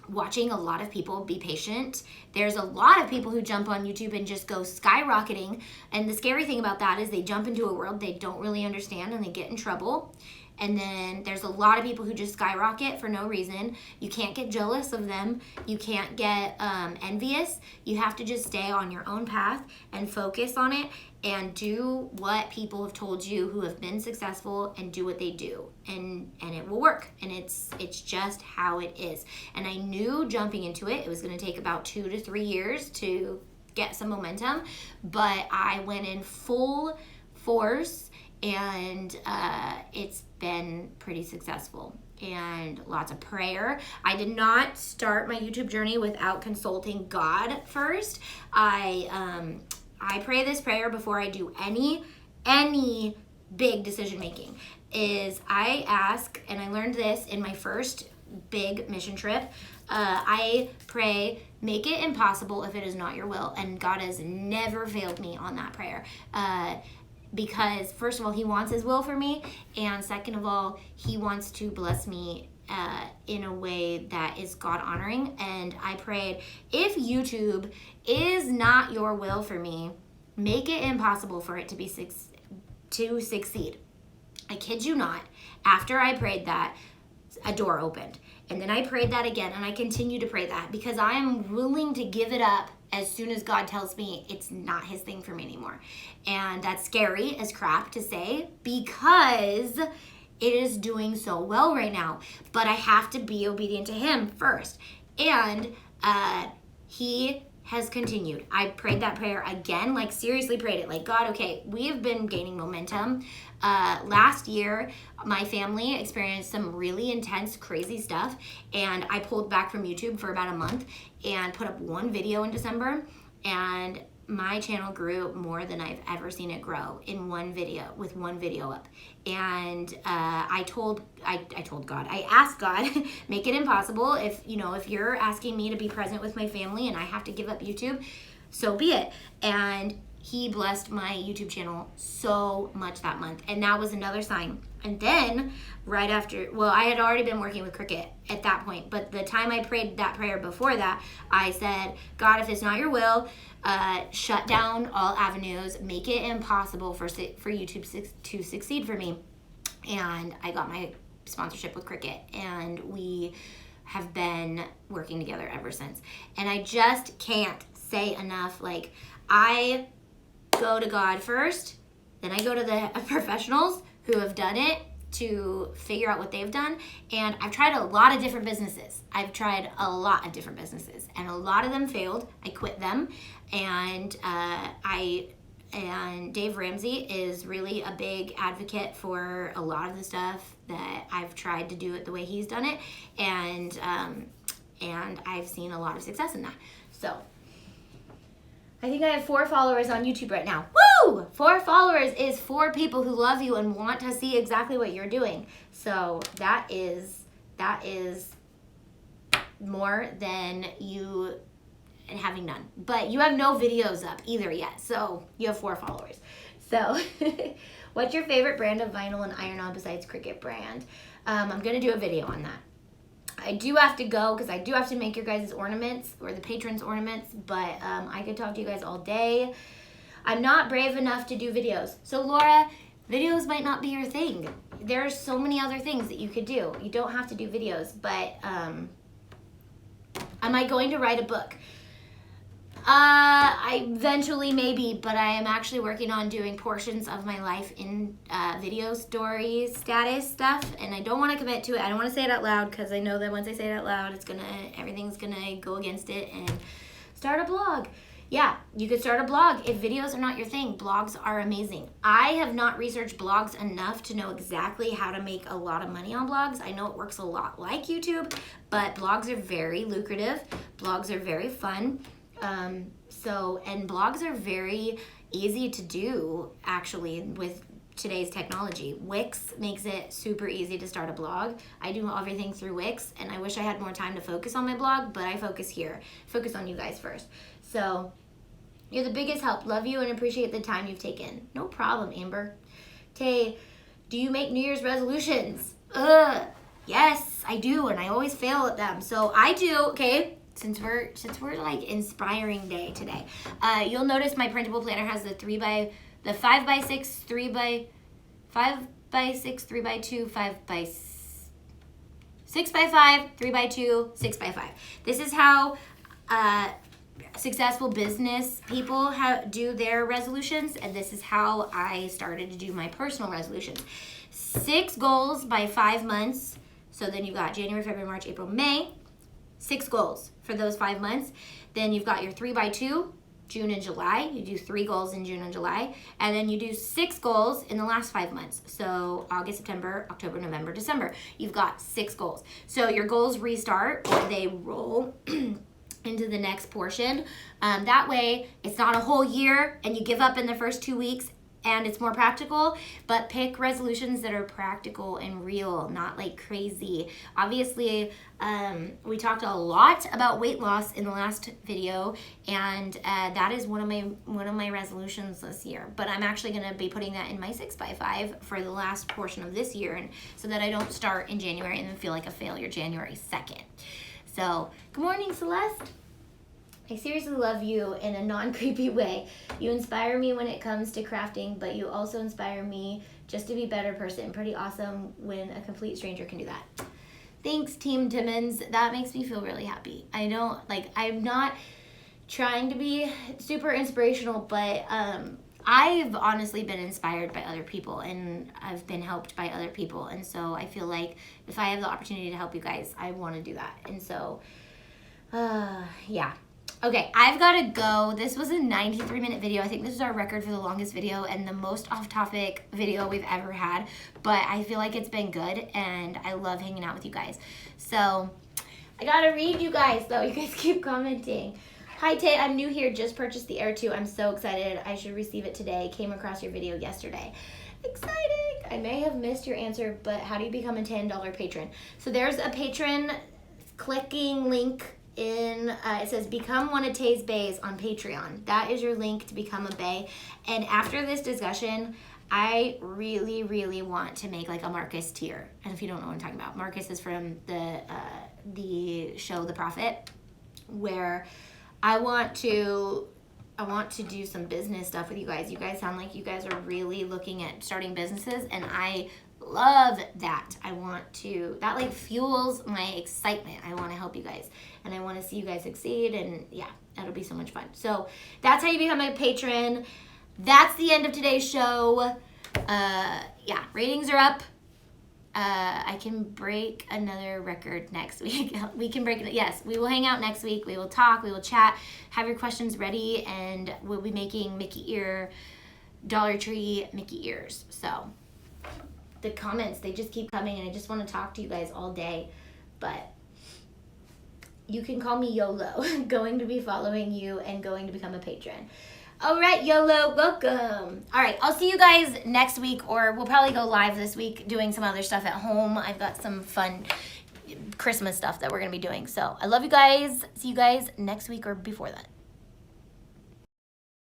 watching a lot of people be patient. There's a lot of people who jump on YouTube and just go skyrocketing. And the scary thing about that is they jump into a world they don't really understand and they get in trouble. And then there's a lot of people who just skyrocket for no reason. You can't get jealous of them. You can't get envious. You have to just stay on your own path and focus on it and do what people have told you who have been successful, and do what they do, and it will work. And it's just how it is. And I knew jumping into it was going to take about 2 to 3 years to get some momentum, but I went in full force, and it's been pretty successful. And lots of prayer. I did not start my YouTube journey without consulting God first. I pray this prayer before I do any big decision making. Is I ask, and I learned this in my first big mission trip. I pray, make it impossible if it is not your will. And God has never failed me on that prayer. Because first of all, he wants his will for me, and second of all, he wants to bless me in a way that is God honoring. And I prayed, if YouTube is not your will for me, make it impossible for it to succeed. I kid you not. After I prayed that, a door opened. And then I prayed that again, and I continue to pray that because I am willing to give it up as soon as God tells me it's not his thing for me anymore. And that's scary as crap to say because it is doing so well right now. But I have to be obedient to him first. And he has continued. I prayed that prayer again, like seriously prayed it. Like, God, okay, we have been gaining momentum. Last year, my family experienced some really intense, crazy stuff, and I pulled back from YouTube for about a month and put up one video in December, and my channel grew more than I've ever seen it grow in one video, with one video up. And I told God, I asked God, make it impossible. If you're asking me to be present with my family and I have to give up YouTube, so be it. And he blessed my YouTube channel so much that month. And that was another sign. And then right after, I had already been working with Cricut at that point, but the time I prayed that prayer before that, I said, God, if it's not your will, shut down all avenues, make it impossible for YouTube to succeed for me. And I got my sponsorship with Cricut, and we have been working together ever since. And I just can't say enough, like, I go to God first, then I go to the professionals who have done it to figure out what they've done. And I've tried a lot of different businesses. And a lot of them failed. I quit them. And Dave Ramsey is really a big advocate for a lot of the stuff that I've tried to do it the way he's done it. And I've seen a lot of success in that. So I think I have 4 followers on YouTube right now. Woo! 4 followers is 4 people who love you and want to see exactly what you're doing. So that is more than you having none. But you have no videos up either yet. So you have 4 followers. So what's your favorite brand of vinyl and iron-on besides Cricut brand? I'm going to do a video on that. I do have to go because I do have to make your guys' ornaments, or the patrons' ornaments, but I could talk to you guys all day. I'm not brave enough to do videos. So Laura, videos might not be your thing. There's so many other things that you could do. You don't have to do videos, but am I going to write a book? I eventually maybe, but I am actually working on doing portions of my life in video stories, status stuff, and I don't want to commit to it. I don't want to say it out loud because I know that once I say it out loud, everything's gonna go against it and start a blog. yeah, you could start a blog. If videos are not your thing, blogs are amazing. I have not researched blogs enough to know exactly how to make a lot of money on blogs. I know it works a lot like YouTube, but blogs are very lucrative. Blogs are very fun. And blogs are very easy to do, actually, with today's technology. Wix makes it super easy to start a blog. I do everything through Wix, and I wish I had more time to focus on my blog, but I focus here. Focus on you guys first. So, you're the biggest help. Love you and appreciate the time you've taken. No problem, Amber. Tay, do you make New Year's resolutions? Yes, I do, and I always fail at them. So I do, okay? Since we're like inspiring day today, you'll notice my printable planner has the 5x6, 3x5x6, 3x2, 6x5, 3x2, 6x5. This is how successful business people do their resolutions, and this is how I started to do my personal resolutions. 6 goals by 5 months. So then you've got January, February, March, April, May. 6 goals for those 5 months. Then you've got your 3x2, June and July. You do 3 goals in June and July. And then you do 6 goals in the last 5 months. So August, September, October, November, December. You've got 6 goals. So your goals restart, or they roll into the next portion. That way, it's not a whole year and you give up in the first 2 weeks, and it's more practical, but pick resolutions that are practical and real, not like crazy. Obviously, we talked a lot about weight loss in the last video, and that is one of my resolutions this year. But I'm actually gonna be putting that in my 6x5 for the last portion of this year, and so that I don't start in January and then feel like a failure January 2nd. So, good morning, Celeste. I seriously love you in a non-creepy way. You inspire me when it comes to crafting, but you also inspire me just to be a better person. Pretty awesome when a complete stranger can do that. Thanks, Team Timmons. That makes me feel really happy. I'm not trying to be super inspirational, but I've honestly been inspired by other people, and I've been helped by other people. And so I feel like if I have the opportunity to help you guys, I want to do that. And so, yeah. Okay, I've got to go. This was a 93-minute video. I think this is our record for the longest video and the most off-topic video we've ever had. But I feel like it's been good, and I love hanging out with you guys. So, I got to read you guys, though. You guys keep commenting. Hi, Tay. I'm new here. Just purchased the Air 2. I'm so excited. I should receive it today. Came across your video yesterday. Exciting. I may have missed your answer, but how do you become a $10 patron? So, there's a patron clicking link in it says become one of Tay's bays on Patreon. That is your link to become a bay. And after this discussion, I really want to make like a Marcus tier. And if you don't know what I'm talking about, Marcus is from the show The Prophet, where I want to do some business stuff with you guys. You guys sound like you guys are really looking at starting businesses, and I love that. That like fuels my excitement. I want to help you guys, and I want to see you guys succeed, and yeah, that'll be so much fun. So that's how you become a patron. That's the end of today's show. Yeah, ratings are up. I can break another record next week. We can break it. Yes, we will hang out next week. We will talk. We will chat. Have your questions ready, and we'll be making Mickey ear, Dollar Tree Mickey ears. So the comments, they just keep coming, and I just want to talk to you guys all day. But you can call me YOLO. Going to be following you and going to become a patron. All right, YOLO, welcome. All right, I'll see you guys next week, or we'll probably go live this week doing some other stuff at home. I've got some fun Christmas stuff that we're going to be doing. So I love you guys. See you guys next week or before that.